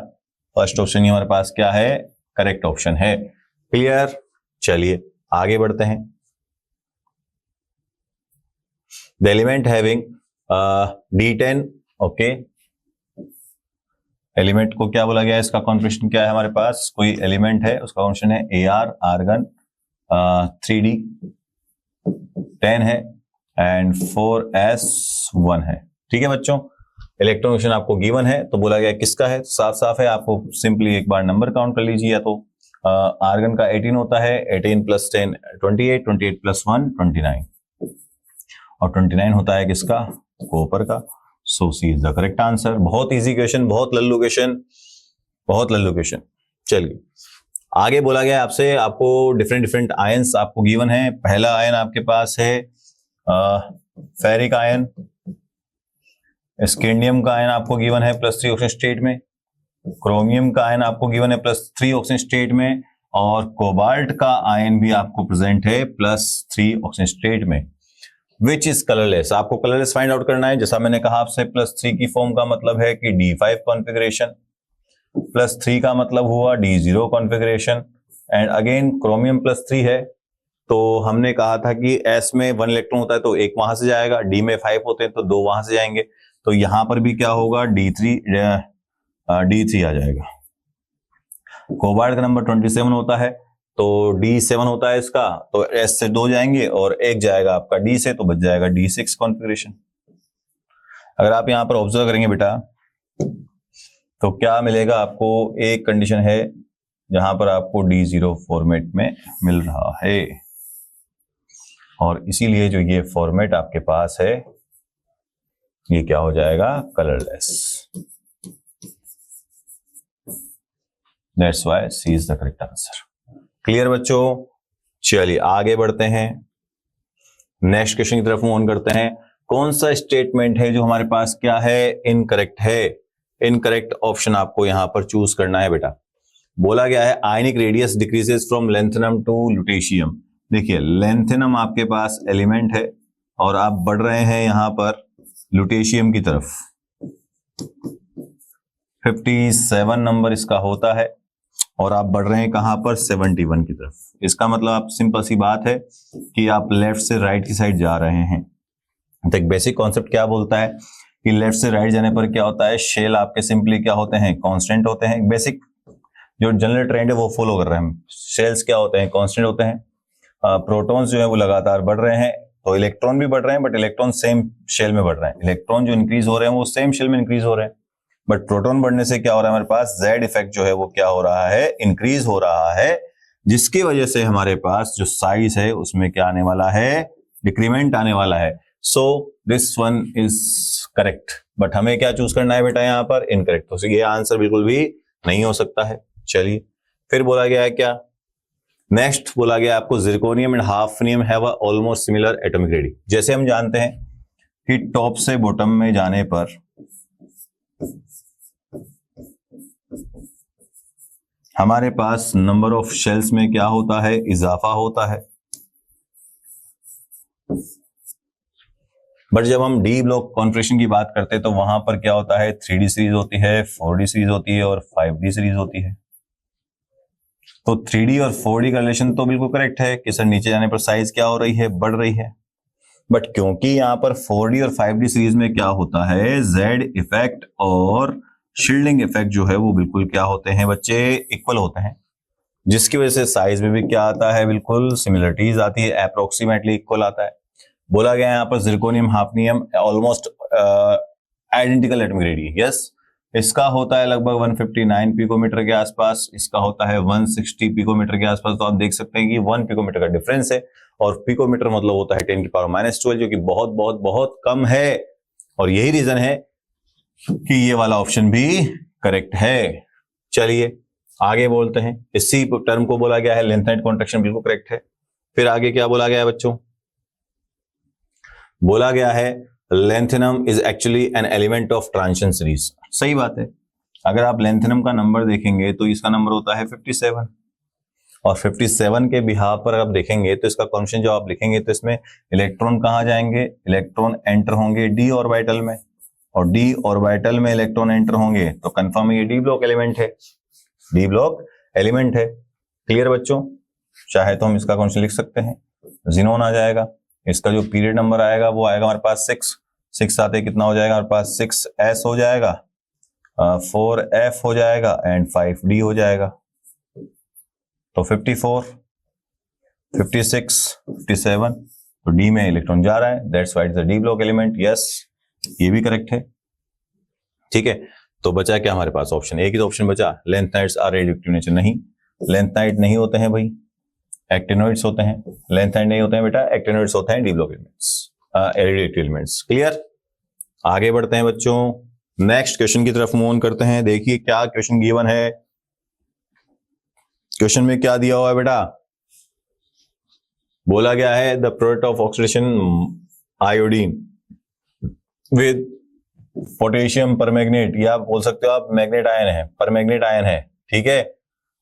फर्स्ट ऑप्शन ही हमारे पास क्या है, करेक्ट ऑप्शन है। क्लियर, चलिए आगे बढ़ते हैं। The element having D10, okay, element को क्या बोला गया है, इसका कॉन्फिगरेशन क्या है हमारे पास, कोई एलिमेंट है उसका कॉन्फिगरेशन है AR आर्गन 3D 10 है एंड 4s1 है। ठीक है बच्चों, इलेक्ट्रॉन क्वेश्चन आपको गिवन है तो बोला गया किसका है, साफ साफ है, आपको सिंपली एक बार नंबर काउंट कर लीजिए। या तो आर्गन का 18 होता है, 18 प्लस 10 28, 28 प्लस 1 29 और 29 होता है किसका, कॉपर का। सो C is the correct answer. बहुत इजी क्वेश्चन, बहुत लल्लू क्वेश्चन, बहुत लल्लू क्वेश्चन। चलिए आगे बोला गया आपसे, आपको डिफरेंट डिफरेंट आयंस आपको गिवन है। पहला आयन आपके पास है फेरिक आयन, स्कैंडियम का आयन आपको गिवन है +3 ऑक्सीजन स्टेट में, क्रोमियम का आयन आपको गिवन है +3 ऑक्सीजन स्टेट में, और कोबाल्ट का आयन भी आपको प्रेजेंट है +3 ऑक्सीजन स्टेट में। विच इज कलरलेस, आपको कलरलेस फाइंड आउट करना है। जैसा मैंने कहा आपसे +3 की फॉर्म का मतलब है कि D5 कॉन्फ़िगरेशन, +3 का मतलब हुआ D0 configuration, and again chromium +3 है तो हमने कहा था कि S में 1 इलेक्ट्रॉन होता है तो 1 वहां से जाएगा, D में 5 होते हैं तो 2 वहां से जाएंगे, तो यहां पर भी क्या होगा D3 आ जाएगा। कोबाल्ट का नंबर 27 होता है तो D7 होता है इसका, तो S से 2 जाएंगे और 1 जाएगा आपका D से, तो बच जाएगा D6 कॉन्फ़िगरेशन। अगर आप यहां पर ऑब्जर्व करेंगे बेटा तो क्या मिलेगा आपको, एक कंडीशन है जहां पर आपको D0 फॉर्मेट में मिल रहा है और इसीलिए जो ये फॉर्मेट आपके पास है ये क्या हो जाएगा, colourless. That's why C is the correct answer. Clear बच्चों, चलिए आगे बढ़ते हैं, नेक्स्ट क्वेश्चन की तरफ मूव ऑन करते हैं। कौन सा स्टेटमेंट है जो हमारे पास क्या है, इनकरेक्ट है। इनकरेक्ट ऑप्शन आपको यहां पर चूज करना है बेटा। बोला गया है ionic radius decreases from lanthanum to lutetium. देखिए लेंथेनम आपके पास एलिमेंट है और आप बढ़ रहे हैं यहां पर लुटेशियम की तरफ, 57 नंबर इसका होता है और आप बढ़ रहे हैं कहां पर, 71 की तरफ। इसका मतलब आप सिंपल सी बात है कि आप लेफ्ट से राइट की साइड जा रहे हैं। तो एक बेसिक कॉन्सेप्ट क्या बोलता है कि लेफ्ट से राइट जाने पर क्या होता है, शेल आपके सिंपली क्या होते हैं, कांस्टेंट होते हैं। बेसिक जो जनरल ट्रेंड है वो फॉलो कर रहे हैं हम। शेल्स क्या होते हैं, कांस्टेंट होते हैं। प्रोटॉन्स जो है वो लगातार बढ़ रहे हैं तो इलेक्ट्रॉन भी बढ़ रहे हैं, बट इलेक्ट्रॉन सेम शेल में बढ़ रहे हैं। इलेक्ट्रॉन जो इंक्रीज हो रहे हैं वो सेम शेल में इंक्रीज हो रहे हैं, बट प्रोटॉन बढ़ने से क्या हो रहा है हमारे पास, जेड इफेक्ट जो है वो क्या हो रहा है, इंक्रीज हो रहा है, जिसकी वजह से हमारे पास जो साइज है उसमें क्या आने वाला है, डिक्रीमेंट आने वाला है। So this one is correct, but हमें क्या चूज करना है बेटा यहाँ पर, इनकरेक्ट। तो ये आंसर बिल्कुल भी नहीं हो सकता है। चलिए फिर बोला गया है क्या, नेक्स्ट बोला गया आपको zirconium and hafnium have a almost similar atomic radius. जैसे हम जानते हैं कि टॉप से बॉटम में जाने पर हमारे पास नंबर ऑफ शेल्स में क्या होता है, इजाफा होता है, बट जब हम डी ब्लॉक कॉन्फ़िगरेशन की बात करते हैं तो वहां पर क्या होता है, 3D सीरीज होती है, 4D सीरीज होती है और 5D सीरीज होती है। तो 3D और 4D का रिलेशन तो बिल्कुल करेक्ट है कि सर नीचे जाने पर साइज क्या हो रही है, बढ़ रही है, बट क्योंकि यहां पर 4D और 5D सीरीज में क्या होता है, जेड इफेक्ट और शील्डिंग इफेक्ट जो है वो बिल्कुल क्या होते हैं बच्चे, इक्वल होते हैं, जिसकी वजह से साइज में भी क्या आता है, बिल्कुल सिमिलरिटीज आती है, अप्रोक्सीमेटली इक्वल आता है। बोला गया यहाँ पर zirconium hafnium almost identical atomic radius. Yes, इसका होता है लगभग 159 पिकोमीटर के आसपास, इसका होता है 160 पिकोमीटर के आसपास। तो आप देख सकते हैं कि 1 पिकोमीटर का डिफरेंस है और पिकोमीटर मतलब होता है 10 की पावर -12, जो कि बहुत बहुत बहुत कम है। और यही रीजन है कि ये वाला ऑप्शन भी करेक्ट है। चलिए आगे बोलते हैं, इसी टर्म को बोला गया है लेंथेनाइट कॉन्ट्रैक्शन, बिल्कुल करेक्ट है। फिर आगे क्या बोला गया है बच्चों, बोला गया है lanthanum is actually an element of transition series. सही बात है, अगर आप लेंथेनम का नंबर देखेंगे तो इसका नंबर होता है 57 और 57 के बिहाफ पर आप देखेंगे तो इसका कॉन्फिगरेशन जो आप लिखेंगे तो इसमें इलेक्ट्रॉन कहां जाएंगे, इलेक्ट्रॉन एंटर होंगे डी ऑर्बिटल में, और डी ऑर्बिटल में इलेक्ट्रॉन एंटर होंगे तो कंफर्म ये डी ब्लॉक एलिमेंट है, डी ब्लॉक एलिमेंट है। क्लियर बच्चों, चाहे तो हम इसका कॉन्फिगरेशन लिख सकते हैं, जिनोन आ जाएगा, इसका जो पीरियड नंबर आएगा वो आएगा हमारे पास 6 आते कितना हो जाएगा हमारे पास 6s हो जाएगा, 4F हो जाएगा एंड 5D हो जाएगा। तो 54, 56, 57, तो डी में इलेक्ट्रॉन जा रहा है, that's why it's the D block element. Yes, ये भी करेक्ट है। ठीक है, तो बचा क्या हमारे पास? ऑप्शन एक ही तो ऑप्शन बचा, लेंथनाइड्स आर रेडियोएक्टिव नेचर। नहीं, लेंथनाइड नहीं होते हैं भाई, एक्टिनोइड्स होते हैं। लेंथनाइड नहीं होते हैं बेटा, एक्टिनोइड्स होते हैं, D block elements, radioactive elements. Clear? आगे बढ़ते हैं बच्चों, नेक्स्ट क्वेश्चन की तरफ मूव ऑन करते हैं। देखिए क्या क्वेश्चन गिवन है। क्वेश्चन में क्या दिया हुआ है बेटा? बोला गया है the product of oxidation iodine with potassium परमैग्नेट, या बोल सकते हो आप मैग्नेट आयन है, परमैग्नेट आयन है, ठीक है,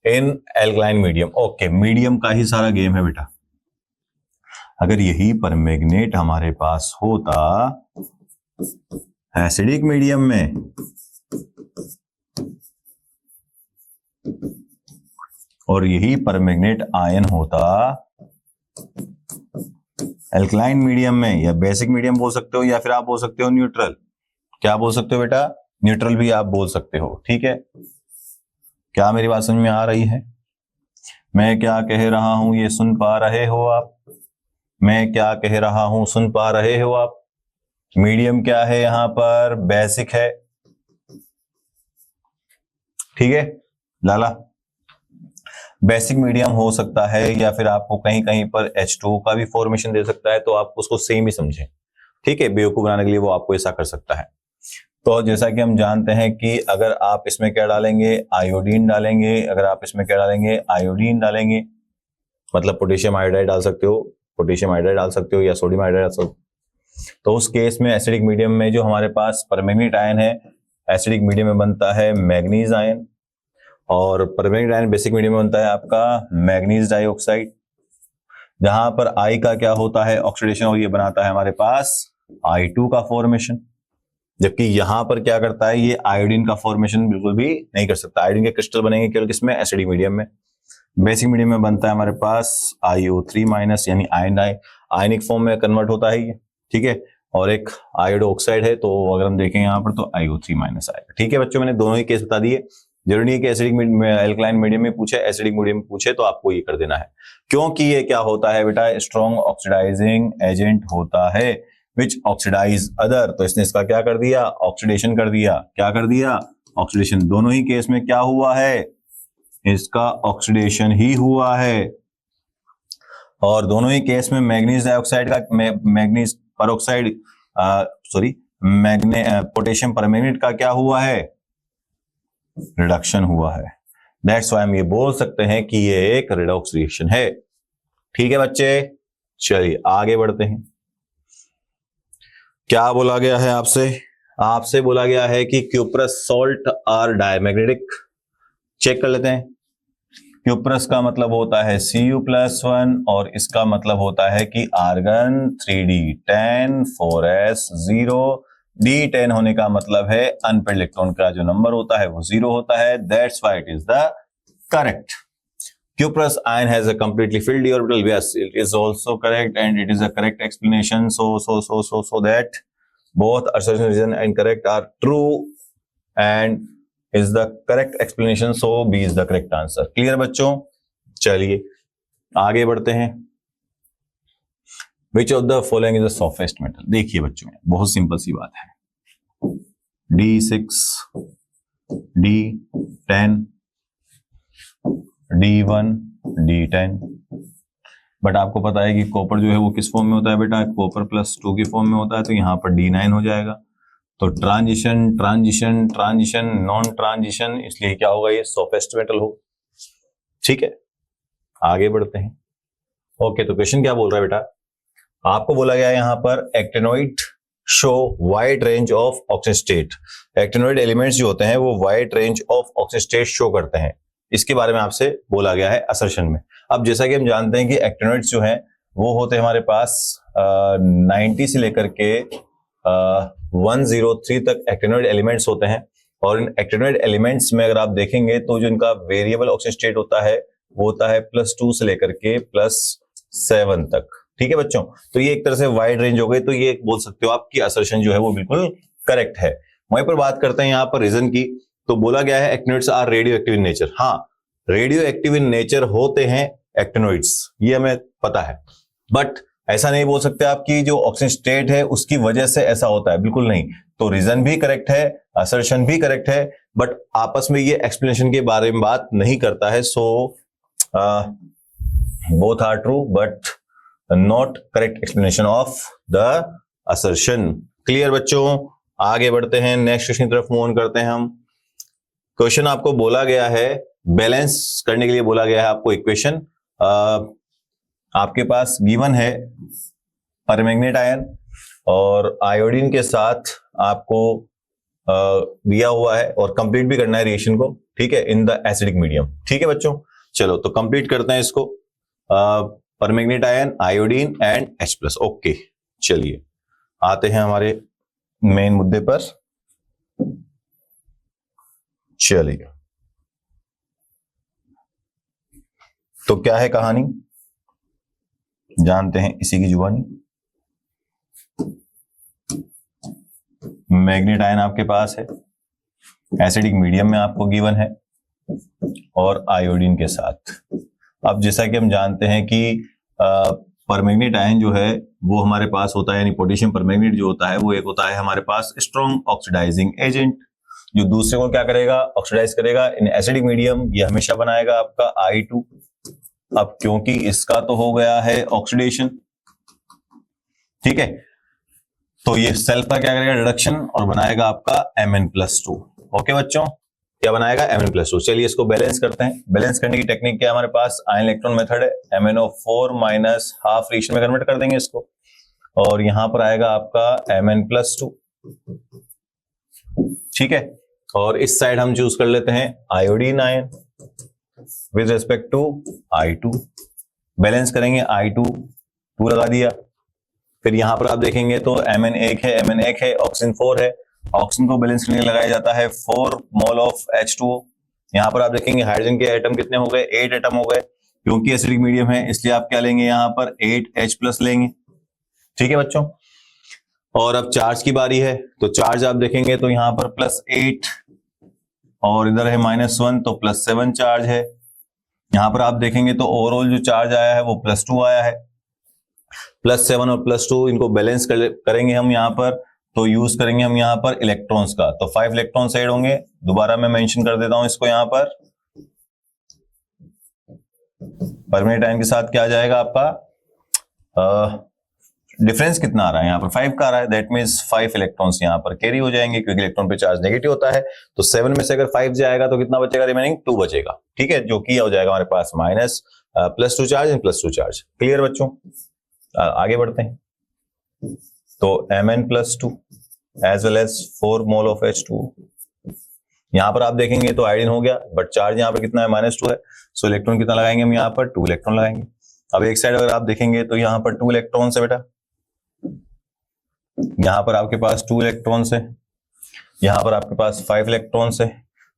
in alkaline medium. Okay, medium का ही सारा गेम है बेटा। अगर यही परमैग्नेट हमारे पास होता एसिडिक मीडियम में, और यही परमैग्नेट आयन होता एल्कलाइन मीडियम में, या बेसिक मीडियम बोल सकते हो, या फिर आप बोल सकते हो न्यूट्रल। क्या बोल सकते हो बेटा? न्यूट्रल भी आप बोल सकते हो। ठीक है, क्या मेरी बात समझ में आ रही है? मैं क्या कह रहा हूं ये सुन पा रहे हो आप? मैं क्या कह रहा हूं सुन पा रहे हो आप? मीडियम क्या है यहां पर? बेसिक है। ठीक है लाला, बेसिक मीडियम हो सकता है, या फिर आपको कहीं कहीं पर H2O का भी फॉर्मेशन दे सकता है, तो आप उसको सेम ही समझें। ठीक है, बेवकूफ बनाने के लिए वो आपको ऐसा कर सकता है। तो जैसा कि हम जानते हैं कि अगर आप इसमें क्या डालेंगे? आयोडीन डालेंगे। अगर आप इसमें क्या डालेंगे? आयोडीन डालेंगे, मतलब पोटेशियम आयोडाइड डाल सकते हो, पोटेशियम आयोडाइड डाल सकते हो, या सोडियम आयोडाइड डाल सकते हो। तो उस केस में एसिडिक मीडियम में जो हमारे पास परमैंगनीट आयन है, एसिडिक मीडियम में बनता है मैग्नीज आयन, और परमैंगनीट आयन बेसिक मीडियम में बनता है आपका मैग्नीज डाइऑक्साइड, जहां पर आई का क्या होता है? ऑक्सीडेशन, और ये बनाता है हमारे पास I2 का फॉर्मेशन। जबकि यहां पर क्या करता है? ये आयोडीन का फॉर्मेशन बिल्कुल भी नहीं कर सकता। आयोडीन के क्रिस्टल बनेंगे केवल किसमें? एसिडिक मीडियम में। बेसिक मीडियम में बनता है हमारे पास IO3- यानी आयनिक फॉर्म में कन्वर्ट होता है ये। ठीक है, और एक आयोडो ऑक्साइड है, तो अगर हम देखें यहाँ पर तो IO3- आएगा। ठीक है बच्चों, मैंने दोनों ही केस बता दिए। जरूरी नहीं है कि एसिडिक एल्कलाइन मीडियम में पूछे, एसिडिक मीडियम में पूछे तो आपको ये कर देना है, क्योंकि ये क्या होता है बेटा? स्ट्रॉन्ग ऑक्सीडाइजिंग एजेंट होता है, विच ऑक्सीडाइज अदर। तो इसने इसका क्या कर दिया? ऑक्सीडेशन कर दिया। क्या कर दिया? ऑक्सीडेशन। दोनों ही केस में क्या हुआ है? इसका ऑक्सीडेशन ही हुआ है। और दोनों ही केस में मैग्नीज डाइऑक्साइड का, manganese peroxide, sorry potassium permanganate का क्या हुआ है? रिडक्शन हुआ है। दैट्स व्हाई हम ये बोल सकते हैं कि ये एक रिडॉक्स रिएक्शन है। ठीक है बच्चे, चलिए आगे बढ़ते हैं। क्या बोला गया है आपसे? आपसे बोला गया है कि cuprous salt are diamagnetic. Check कर लेते हैं। क्यूप्रस का मतलब होता है Cu+1, और इसका मतलब होता है कि आर्गन 3D10 4s0। D10 होने का मतलब है अनपेड इलेक्ट्रॉन का जो नंबर होता है वो 0 होता है। That's why it is the correct. Cuprous ion has a completely filled d orbital. Yes, it is also correct, and it is a correct explanation. So that both assertion and correct are true, and is the correct explanation. So B is the correct answer. Clear बच्चों? चलिए आगे बढ़ते हैं। Which of the following is the softest metal? देखिए बच्चों, बहुत simple सी बात है। D6, D10, D1, D10। But आपको पता है कि कॉपर जो है वो किस फॉर्म में होता है बेटा? कॉपर +2 की फॉर्म में होता है, तो यहाँ पर D9 हो जाएगा। तो transition transition transition non transition, इसलिए क्या होगा? ये सॉफ्टेस्ट मेटल हो। ठीक है, आगे बढ़ते हैं। ओके, तो क्वेश्चन क्या बोल रहा है बेटा? आपको बोला गया है यहाँ पर actinoid show wide range of oxygen state. Actinoid elements जो होते हैं वो wide range of oxygen state show करते हैं, इसके बारे में आपसे बोला गया है असर्शन में। अब जैसा कि हम जानते हैं कि एक्टिनोइड्स जो हैं वो होते हैं हमारे पास 90 से लेकर के 103 तक एक्टिनोइड एलिमेंट्स होते हैं। और इन एक्टिनोइड एलिमेंट्स में अगर आप देखेंगे तो जो इनका वेरिएबल ऑक्सीजन स्टेट होता है वो होता है +2 से लेकर के +7 तक। ठीक है बच्चों, तो ये एक तरह से वाइड रेंज हो गई, तो ये बोल सकते हो आपकी असर्शन जो है वो बिल्कुल करेक्ट है। वहीं पर बात करते हैं यहाँ पर रीजन की, तो बोला गया है actinoids are radioactive in nature. हाँ, रेडियो एक्टिव इन नेचर होते हैं एक्टिनोइड्स, ये हमें पता है, बट ऐसा नहीं बोल सकते आप कि जो ऑक्सीजन स्टेट है उसकी वजह से ऐसा होता है, बिल्कुल नहीं। तो रीजन भी करेक्ट है, असर्शन भी करेक्ट है, बट आपस में ये एक्सप्लेनेशन के बारे में बात नहीं करता है। So both are true but not correct explanation of the assertion. Clear बच्चों, आगे बढ़ते हैं, नेक्स्ट क्वेश्चन की तरफ मूव ऑन करते हैं हम। क्वेश्चन आपको बोला गया है, बैलेंस करने के लिए बोला गया है आपको इक्वेशन। आपके पास गिवन है परमैंगनेट आयन और आयोडीन के साथ आपको दिया हुआ है और कंप्लीट भी करना है रिएक्शन को, ठीक है, इन द एसिडिक मीडियम। ठीक है बच्चों, चलो तो कंप्लीट करते हैं इसको। Permanganate ion, iodine and H+। Okay, चलिए आते हैं हमारे मेन मुद्दे पर। चलिए, तो क्या है कहानी, जानते हैं इसी की जुबानी। मैग्नेट आयन आपके पास है, एसिडिक मीडियम में आपको गिवन है और आयोडीन के साथ। अब जैसा कि हम जानते हैं कि परमैंगनेट आयन जो है वो हमारे पास होता है, यानी पोटेशियम परमैंगनेट जो होता है वो एक होता है हमारे पास स्ट्रॉन्ग ऑक्सीडाइजिंग एजेंट, जो दूसरे को क्या करेगा, ऑक्सीडाइज करेगा इन एसिडिक मीडियम। ये हमेशा बनाएगा आपका I2। अब क्योंकि इसका तो हो गया है ऑक्सीडेशन, ठीक है, तो ये सेल्फ का क्या करेगा, रिडक्शन, और बनाएगा आपका Mn+2। ओके बच्चों, क्या बनाएगा, Mn+2। चलिए इसको बैलेंस करते हैं। बैलेंस करने की टेक्निक क्या है हमारे पास, आयन इलेक्ट्रॉन मेथड है, MnO4 माइनस हाफ रिएक्शन में कन्वर्ट कर देंगे इसको, और यहां पर आएगा आपका Mn+2। ठीक है, और इस साइड हम चूज कर लेते हैं iodine ion with respect to I2। Balance करेंगे, I2 2 लगा दिया, फिर यहां पर आप देखेंगे तो Mn 1 है, Mn 1 है, ऑक्सीजन 4 है, ऑक्सीजन को बैलेंस करने लगाया जाता है 4 मोल ऑफ H2O। यहां पर आप देखेंगे हाइड्रोजन के एटम कितने हो गए, 8 एटम हो गए, क्योंकि एसिडिक मीडियम है इसलिए आप क्या लेंगे, यहां पर 8H+ लेंगे। ठीक है बच्चों, और अब चार्ज की बारी है, तो चार्ज आप देखेंगे तो यहां पर +8 और इधर है -1, तो +7 चार्ज है। यहां पर आप देखेंगे तो ओवरऑल जो चार्ज आया है वो +2 आया है। +7 और +2 इनको बैलेंस करेंगे हम यहाँ पर, तो यूज करेंगे हम यहाँ पर इलेक्ट्रॉन्स का, तो 5 इलेक्ट्रॉन्स ऐड होंगे। दोबारा मैं मेंशन कर देता हूं इसको, यहाँ पर परमैंगनेट आयन के साथ क्या आ जाएगा आपका, डिफरेंस कितना आ रहा है, यहाँ पर 5 का आ रहा है, दैट मींस 5 इलेक्ट्रॉन्स यहाँ पर कैरी हो जाएंगे, क्योंकि इलेक्ट्रॉन पे चार्ज नेगेटिव होता है। तो 7 में से अगर 5 जाएगा तो कितना बचेगा, रिमेनिंग 2 बचेगा। ठीक है, जो कि हो जाएगा हमारे पास +2 चार्ज एंड +2 चार्ज। क्लियर बच्चों, आगे बढ़ते हैं। तो Mn+2 as well as 4 mole of H2O। यहां पर आप देखेंगे तो आयोडीन हो गया, बट चार्ज यहाँ पर कितना है, -2 है, सो इलेक्ट्रॉन कितना लगाएंगे हम यहाँ पर, 2 इलेक्ट्रॉन लगाएंगे। अब एक साइड अगर आप देखेंगे तो यहाँ पर 2 इलेक्ट्रॉन्स है बेटा, यहां पर आपके पास 2 इलेक्ट्रॉन्स है, यहां पर आपके पास 5 इलेक्ट्रॉन्स है।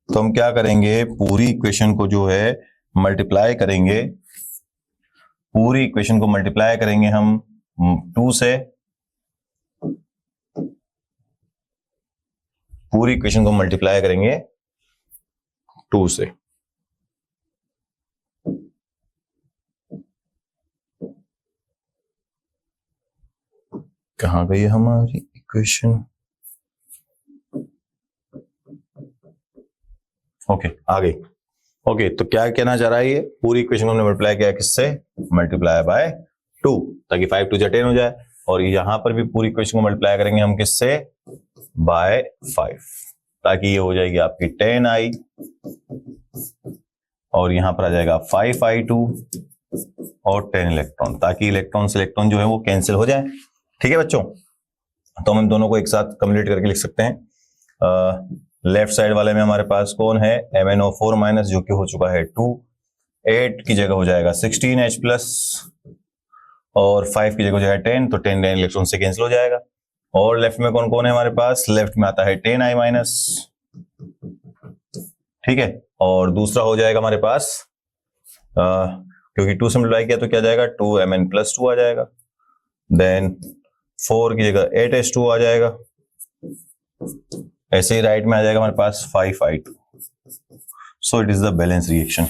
तो हम क्या करेंगे, पूरी इक्वेशन को जो है मल्टीप्लाई करेंगे, पूरी इक्वेशन को मल्टीप्लाई करेंगे हम 2 से, पूरी इक्वेशन को मल्टीप्लाई करेंगे 2 से। कहां गई हमारी इक्वेशन, ओके आ गई। ओके, तो क्या कहना चाह रहा है, ये पूरी इक्वेशन को हमने मल्टीप्लाई किया किससे, मल्टीप्लाई बाय 2, ताकि 5 2 10 हो जाए, और यहां पर भी पूरी इक्वेशन को मल्टीप्लाई करेंगे हम किससे, बाय 5, ताकि ये हो जाएगी आपकी 10I, और यहां पर आ जाएगा 5I2 और 10 इलेक्ट्रॉन, ताकि इलेक्ट्रॉन से इलेक्ट्रॉन जो है वो कैंसिल हो जाए। ठीक है बच्चों, तो हम दोनों को एक साथ कम्युलेट करके लिख सकते हैं। लेफ्ट साइड वाले में हमारे पास कौन है, MnO4 माइनस, जो कि हो चुका है 2, 8 की जगह हो जाएगा 16H+, और 5 की जगह हो जाएगा 10, तो 10 इलेक्ट्रॉन से कैंसिल हो जाएगा। और लेफ्ट में कौन कौन है हमारे पास, लेफ्ट में आता है 10I-, ठीक है, और दूसरा हो जाएगा हमारे पास, क्योंकि 2 से मल्टीप्लाई किया तो क्या जाएगा, 2Mn+2 आ जाएगा, देन 4 की जगह 8H2 आ जाएगा, ऐसे ही राइट में आ जाएगा हमारे पास 5I2। So it is the balance reaction.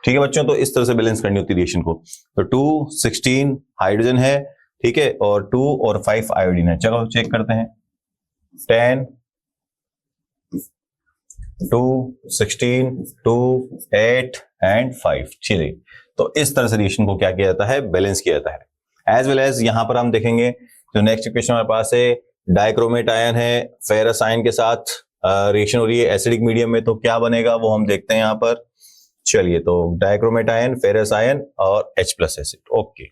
ठीक है बच्चों, तो इस तरह से बैलेंस करनी होती है रिएक्शन को। तो 2 16 हाइड्रोजन है, ठीक है, और 2 और 5 आयोडीन है। चलो चेक करते हैं। 10 2 16 2 8 एंड 5। चलिए, तो इस तरह से रिएक्शन को क्या किया जाता है, बैलेंस किया जाता है। एज वेल एज यहां पर हम देखेंगे जो नेक्स्ट इक्वेशन हमारे पास है, डाइक्रोमेट आयन है, फेरस आयन के साथ रिएक्शन हो रही है एसिडिक मीडियम में, तो क्या बनेगा वो हम देखते हैं यहां पर। चलिए, तो डाइक्रोमेट आयन, फेरस आयन और H+ एसिड। ओके,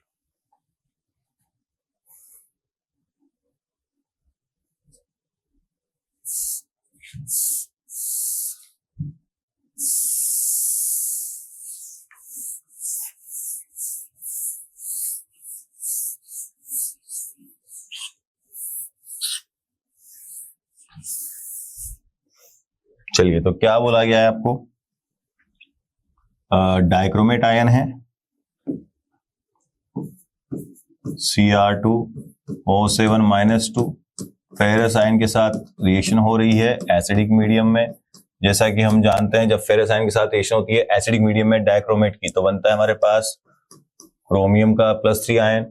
चलिए, तो क्या बोला गया है आपको, डाइक्रोमेट आयन है, Cr2O7-2, फेरस आयन के साथ रिएक्शन हो रही है एसिडिक मीडियम में। जैसा कि हम जानते हैं, जब फेरस आयन के साथ रिएक्शन होती है एसिडिक मीडियम में डाइक्रोमेट की, तो बनता है हमारे पास क्रोमियम का +3 आयन।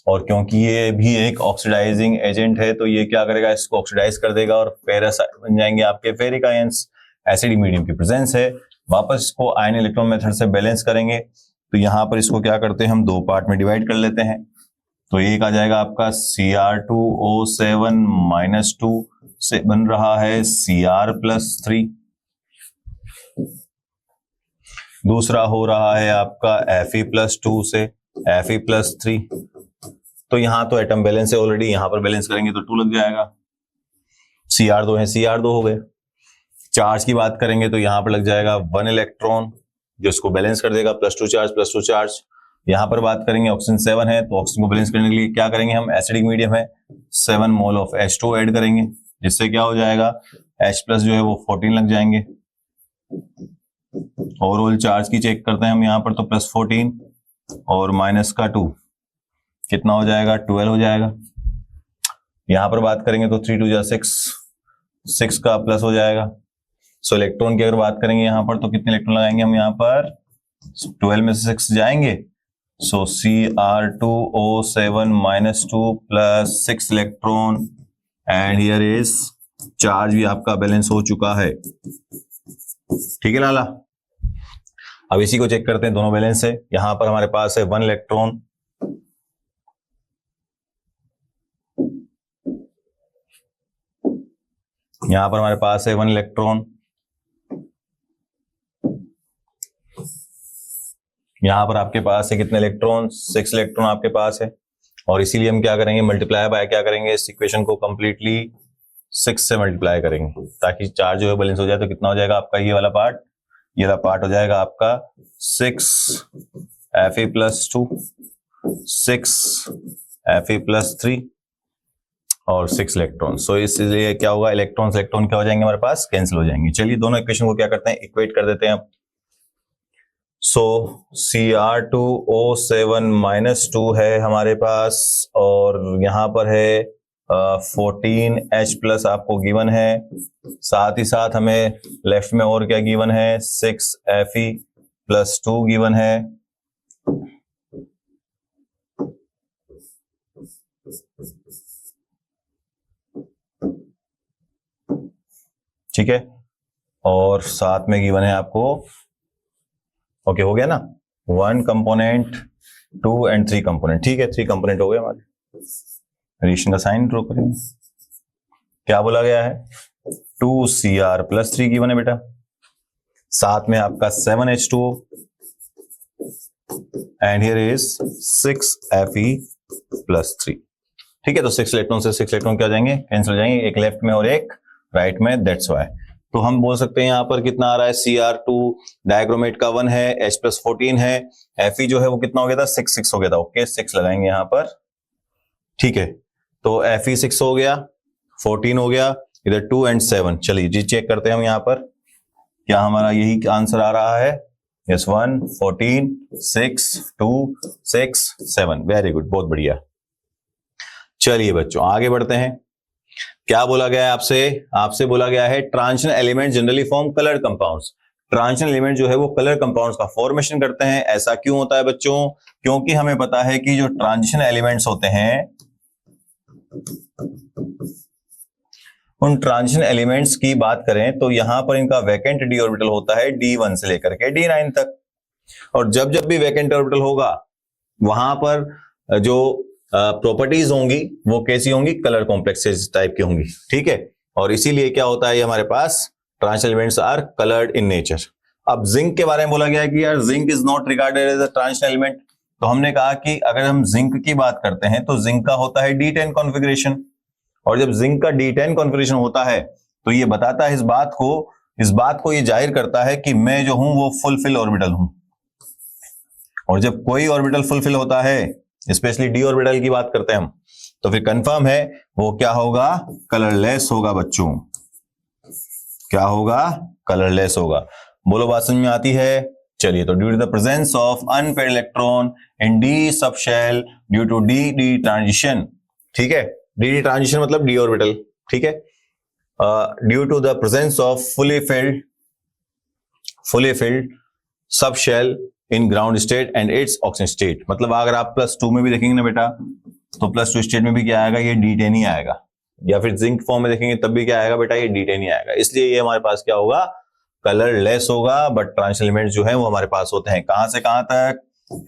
और क्योंकि ये भी एक ऑक्सीडाइजिंग एजेंट है, तो ये क्या करेगा, इसको ऑक्सीडाइज कर देगा और फेरस बन जाएंगे आपके फेरिक आयंस। एसिडिक मीडियम की प्रेजेंस है। वापस इसको आयन इलेक्ट्रॉन मेथड से बैलेंस करेंगे, तो यहां पर इसको क्या करते हैं, हम 2 पार्ट में डिवाइड कर लेते हैं। तो एक आ जाएगा आपका Cr2O7-2 से बन रहा है Cr+3। दूसरा हो रहा है आपका Fe+2 से Fe+3। तो यहां तो एटम बैलेंस है ऑलरेडी, यहां पर बैलेंस करेंगे तो 2 लग जाएगा। Cr2 है, Cr2 हो गए। चार्ज की बात करेंगे तो यहां पर लग जाएगा 1 इलेक्ट्रॉन, जो इसको बैलेंस कर देगा, +2 चार्ज। यहां पर बात करेंगे ऑक्सीजन 7 है, तो ऑक्सीजन को बैलेंस करने के लिए क्या करेंगे हम, एसिडिक मीडियम है, 7 मोल ऑफ H2 ऐड करेंगे, जिससे क्या हो जाएगा, H+ जो है वो 14 लग जाएंगे। ओवरऑल चार्ज की चेक करते हैं हम यहाँ पर, तो +14 और -2 कितना हो जाएगा, 12 हो जाएगा। यहां पर बात करेंगे तो 3 2 6 का प्लस हो जाएगा। सो इलेक्ट्रॉन की अगर बात करेंगे यहां पर, तो कितने इलेक्ट्रॉन लगाएंगे हम यहाँ पर, 12 में से 6 जाएंगे। सो Cr2O7-2 + 6 electron and here is charge भी आपका बैलेंस हो चुका है। ठीक है लाला, अब इसी को चेक करते हैं, दोनों बैलेंस है। यहां पर हमारे पास है 1 इलेक्ट्रॉन, यहां पर हमारे पास है 1 इलेक्ट्रॉन, यहां पर आपके पास है कितने इलेक्ट्रॉन, 6 इलेक्ट्रॉन आपके पास है। और इसीलिए हम क्या करेंगे, मल्टीप्लाई बाय क्या करेंगे, इस इक्वेशन को कंप्लीटली 6 से मल्टीप्लाई करेंगे, ताकि चार्ज जो है बैलेंस हो जाए। तो कितना हो जाएगा आपका ये वाला पार्ट, हो जाएगा आपका 6 Fe+2, 6 Fe+3 और 6 इलेक्ट्रॉन। सो इसलिए क्या होगा, इलेक्ट्रॉन क्या हो जाएंगे हमारे पास, कैंसिल हो जाएंगे। चलिए दोनों इक्वेशन को क्या करते हैं, इक्वेट कर देते हैं अब। सो Cr2O7-2 है हमारे पास, और यहां पर है 14H+ आपको गिवन है। साथ ही साथ हमें लेफ्ट में और क्या गिवन है, 6 Fe+2 गिवन है। ठीक है, और साथ में गिवन है आपको, ओके हो गया ना, 1 कंपोनेंट, 2 एंड 3 कंपोनेंट। ठीक है, 3 कंपोनेंट हो गए हमारे। रिएक्शन का साइन ड्रॉ करेंगे। क्या बोला गया है, 2Cr+3 गिवन है बेटा, साथ में आपका 7H2O and here is 6 Fe+3। ठीक है, तो 6 इलेक्ट्रॉन से 6 इलेक्ट्रॉन क्या हो जाएंगे, कैंसिल हो जाएंगे, एक लेफ्ट में और एक राइट में, दैट्स व्हाई। तो हम बोल सकते हैं यहां पर कितना आ रहा है, Cr2 डायक्रोमेट का 1 है, H+14 है, Fe जो है वो कितना हो गया था, 6 हो गया था। ओके, 6 लगाएंगे यहां पर। ठीक है, तो Fe 6 हो गया, 14 हो गया, इधर 2 एंड 7। चलिए जी चेक करते हैं हम यहां पर, क्या हमारा यही आंसर आ रहा है, यस 1 14 6 2 6 7। वेरी गुड, बहुत बढ़िया। चलिए बच्चों आगे बढ़ते हैं। क्या बोला गया है आपसे बोला गया है transition element generally form coloured compounds. Transition element जो है वो कलर कंपाउंड्स का फॉर्मेशन करते हैं। ऐसा क्यों होता है बच्चों? क्योंकि हमें पता है कि जो ट्रांजिशन एलिमेंट्स होते हैं, उन ट्रांजिशन एलिमेंट्स की बात करें तो यहां पर इनका वैकेंट डी ऑर्बिटल होता है D1 से लेकर के D9 तक। और जब जब भी वैकेंट ऑर्बिटल होगा वहां पर जो प्रॉपर्टीज होंगी वो कैसी होंगी? कलर कॉम्प्लेक्सेस टाइप की होंगी, ठीक है। और इसीलिए क्या होता है, ये हमारे पास transition elements are coloured in nature. अब जिंक के बारे में बोला गया है कि यार zinc is not regarded as a transition element. तो हमने कहा कि अगर हम जिंक की बात करते हैं तो जिंक का होता है D10 कॉन्फ़िगरेशन। और जब जिंक का D10 कॉन्फ़िगरेशन होता है तो ये बताता है इस बात को ये जाहिर करता है कि मैं जो हूं वो फुलफिल ऑर्बिटल हूं। और जब कोई ऑर्बिटल फुलफिल होता है, स्पेशली डी ऑर्बिटल की बात करते हैं हम, तो फिर कंफर्म है वो क्या होगा? कलरलेस होगा बच्चों। क्या होगा? कलरलेस होगा। बोलो बात समझ में आती है? चलिए, तो due to the presence of unpaired electron in D sub shell due to D transition, ठीक है, डी ट्रांजिशन मतलब डी ऑर्बिटल, ठीक है, due to the presence of fully filled sub shell in ground state and its oxygen state. मतलब अगर आप +2 में भी देखेंगे ना बेटा, तो +2 स्टेट में भी क्या आएगा? ये D10 ही आएगा। या फिर जिंक फॉर्म में देखेंगे तब भी क्या आएगा बेटा? ये D10 ही आएगा। इसलिए ये हमारे पास क्या होगा? कलरलेस होगा। बट ट्रांजिशन एलिमेंट जो है वो हमारे पास होते हैं कहां से कहां तक?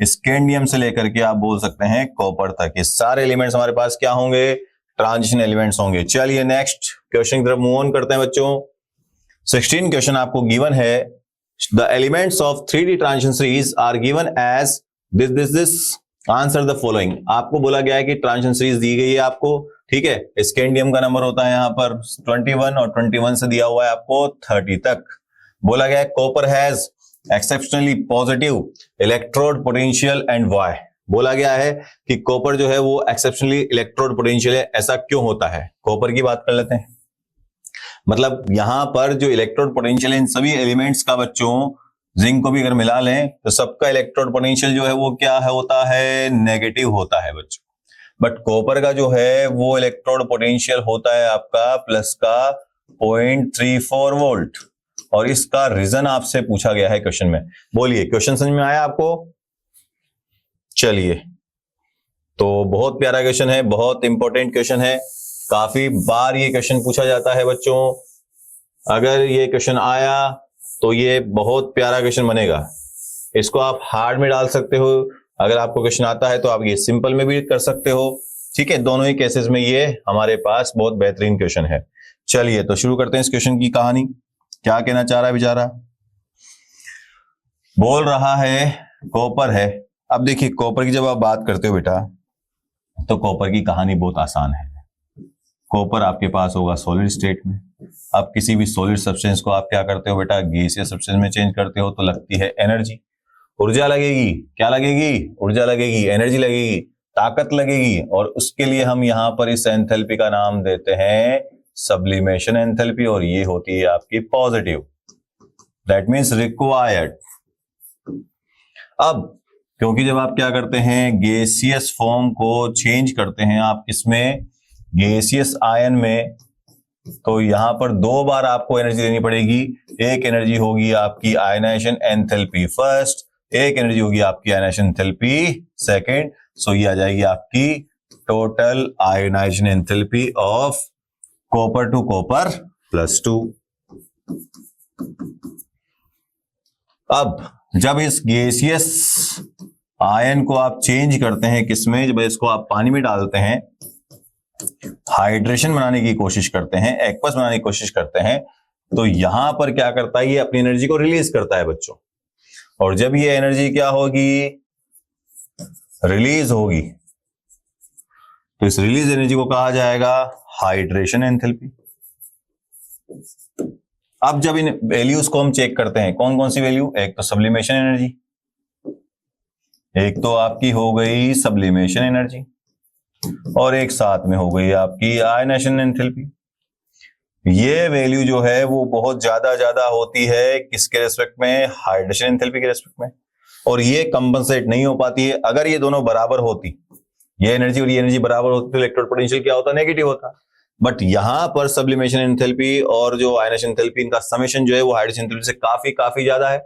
स्कैंडियम से लेकर के आप बोल सकते हैं कॉपर तक। ये सारे एलिमेंट्स हमारे पास क्या होंगे? ट्रांजिशन एलिमेंट्स होंगे। चलिए नेक्स्ट क्वेश्चन की तरफ मूव ऑन करते हैं बच्चों। 16 क्वेश्चन आपको गिवन है। The elements of 3D transition series are given as this. Answer the following. आपको बोला गया है कि ट्रांजिशन सीरीज दी गई है आपको, ठीक है। स्कैंडियम का नंबर होता है यहाँ पर 21 और 21 से दिया हुआ है आपको 30 तक। बोला गया है copper has exceptionally positive electrode potential and why. बोला गया है कि कॉपर जो है वो एक्सेप्शनली इलेक्ट्रोड पोटेंशियल है। ऐसा क्यों होता है? कॉपर की बात कर लेते हैं। मतलब यहां पर जो इलेक्ट्रोड पोटेंशियल है इन सभी एलिमेंट्स का बच्चों, जिंक को भी अगर मिला लें तो सबका इलेक्ट्रोड पोटेंशियल जो है वो क्या है होता है? नेगेटिव होता है बच्चों। बट कॉपर का जो है वो इलेक्ट्रोड पोटेंशियल होता है आपका प्लस का 0.34 वोल्ट। और इसका रीजन आपसे पूछा गया है क्वेश्चन में। बोलिए, क्वेश्चन समझ में आया आपको? चलिए, तो बहुत प्यारा क्वेश्चन है, बहुत इंपॉर्टेंट क्वेश्चन है। काफी बार ये क्वेश्चन पूछा जाता है बच्चों। अगर ये क्वेश्चन आया तो ये बहुत प्यारा क्वेश्चन बनेगा। इसको आप हार्ड में डाल सकते हो। अगर आपको क्वेश्चन आता है तो आप ये सिंपल में भी कर सकते हो, ठीक है। दोनों ही केसेस में ये हमारे पास बहुत बेहतरीन क्वेश्चन है। चलिए, तो शुरू करते हैं इस क्वेश्चन की कहानी। क्या कहना चाह रहा है बेचारा? बोल रहा है कॉपर है। अब देखिए, कॉपर की जब आप बात करते हो बेटा, तो कॉपर की कहानी बहुत आसान है। कॉपर आपके पास होगा सॉलिड स्टेट में। अब किसी भी सॉलिड सब्सटेंस को आप क्या करते हो बेटा? गैसियस सब्सटेंस में चेंज करते हो तो लगती है एनर्जी, ऊर्जा लगेगी। क्या लगेगी? ऊर्जा लगेगी, एनर्जी लगेगी, ताकत लगेगी। और उसके लिए हम यहां पर इस एंथैल्पी का नाम देते हैं सब्लिमेशन एंथैल्पी, और ये होती है आपकी पॉजिटिव। That means required. अब क्योंकि जब आप क्या करते हैं, गैसियस फॉर्म को चेंज करते हैं आप किसमें? गैसियस आयन में, तो यहां पर 2 बार आपको एनर्जी देनी पड़ेगी। एक एनर्जी होगी आपकी आयनाइजेशन एंथैल्पी फर्स्ट, एक एनर्जी होगी आपकी आयनाइजेशन एंथैल्पी सेकंड। सो ये आ जाएगी आपकी total ionization enthalpy of copper to copper +2। अब जब इस गैसियस आयन को आप चेंज करते हैं किसमें? जब इसको आप पानी में डालते हैं, हाइड्रेशन बनाने की कोशिश करते हैं, एक्वस बनाने की कोशिश करते हैं, तो यहां पर क्या करता है? ये अपनी एनर्जी को रिलीज करता है बच्चों। और जब ये एनर्जी क्या होगी? रिलीज होगी, तो इस रिलीज एनर्जी को कहा जाएगा हाइड्रेशन एंथैल्पी। अब जब इन वैल्यूज को हम चेक करते हैं, कौन कौन सी वैल्यू? एक तो सब्लिमेशन एनर्जी, एक तो आपकी हो गई सब्लिमेशन एनर्जी, और एक साथ में हो गई आपकी आयनाइजेशन एंथैल्पी। ये वैल्यू जो है वो बहुत ज्यादा होती है किसके रेस्पेक्ट में? हाइड्रेशन एंथैल्पी के रेस्पेक्ट में। और ये कंपनसेट नहीं हो पाती है। अगर ये दोनों बराबर होती, ये एनर्जी और ये एनर्जी बराबर होती, तो इलेक्ट्रोड पोटेंशियल क्या होता? नेगेटिव होता। बट यहां पर सब्लिमेशन एंथैल्पी और जो आयनेशन एंथैल्पी, इनका समेशन जो है वो हाइड्रोजन एंथैल्पी से काफी ज्यादा है,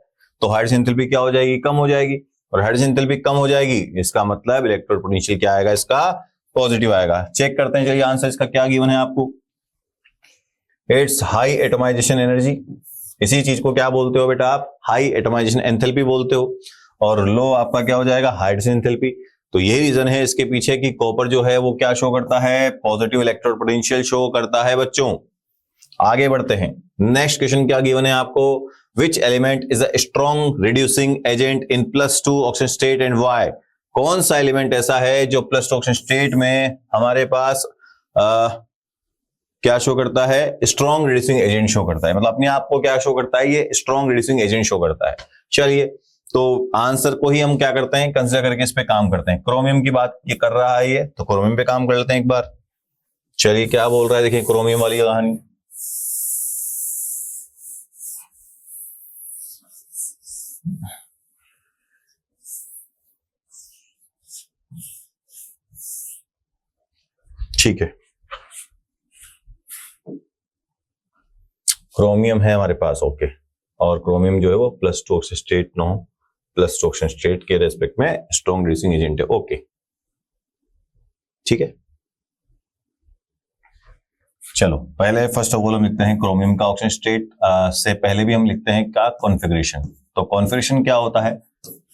तो हाइड्रोजन एंथैल्पी क्या हो जाएगी, कम हो जाएगी, और हाइड्रोजन एंथैल्पी कम हो जाएगी, इसका मतलब इलेक्ट्रोड पोटेंशियल क्या आएगा, इसका पॉजिटिव आएगा। चेक करते हैं, चलिए आंसर इसका क्या गिवन है आपको, इट्स हाई एटमाइजेशन एनर्जी। इसी चीज को क्या बोलते हो बेटा आप, हाई एटमाइजेशन एंथैल्पी बोलते हो, और लो आपका क्या हो जाएगा, हाइड्रोजन एंथैल्पी। तो ये रीजन है इसके पीछे कि कॉपर जो है वो क्या शो करता है, पॉजिटिव इलेक्ट्रोड पोटेंशियल शो करता है बच्चों। आगे बढ़ते हैं, नेक्स्ट क्वेश्चन क्या गिवन है आपको, which element is a strong reducing agent in +2 oxygen state and Y. कौन सा एलिमेंट ऐसा है जो +2 ऑक्सीजन स्टेट में हमारे पास क्या शो करता है, स्ट्रॉन्ग रिड्यूसिंग एजेंट शो करता है, मतलब अपने आप को क्या शो करता है, ये स्ट्रॉन्ग रिड्यूसिंग एजेंट शो करता है। चलिए तो आंसर को ही हम क्या करते हैं, कंसीडर करके इस पे काम करते हैं। क्रोमियम की बात ये कर रहा है ये, तो क्रोमियम पे काम कर लेते हैं एक बार। चलिए क्या बोल रहा है, देखिए क्रोमियम वाली कहानी। ठीक है, क्रोमियम है हमारे पास, ओके, और क्रोमियम जो है वो +2 ऑक्सीजन स्टेट +2 ऑक्सीजन स्टेट के रेस्पेक्ट में स्ट्रॉन्ग रिड्यूसिंग एजेंट है, ओके ठीक है। चलो पहले फर्स्ट ऑफ ऑल हम लिखते हैं क्रोमियम का ऑक्सीजन स्टेट से पहले भी हम लिखते हैं क्या, कॉन्फ़िगरेशन। तो कॉन्फ़िगरेशन क्या होता है,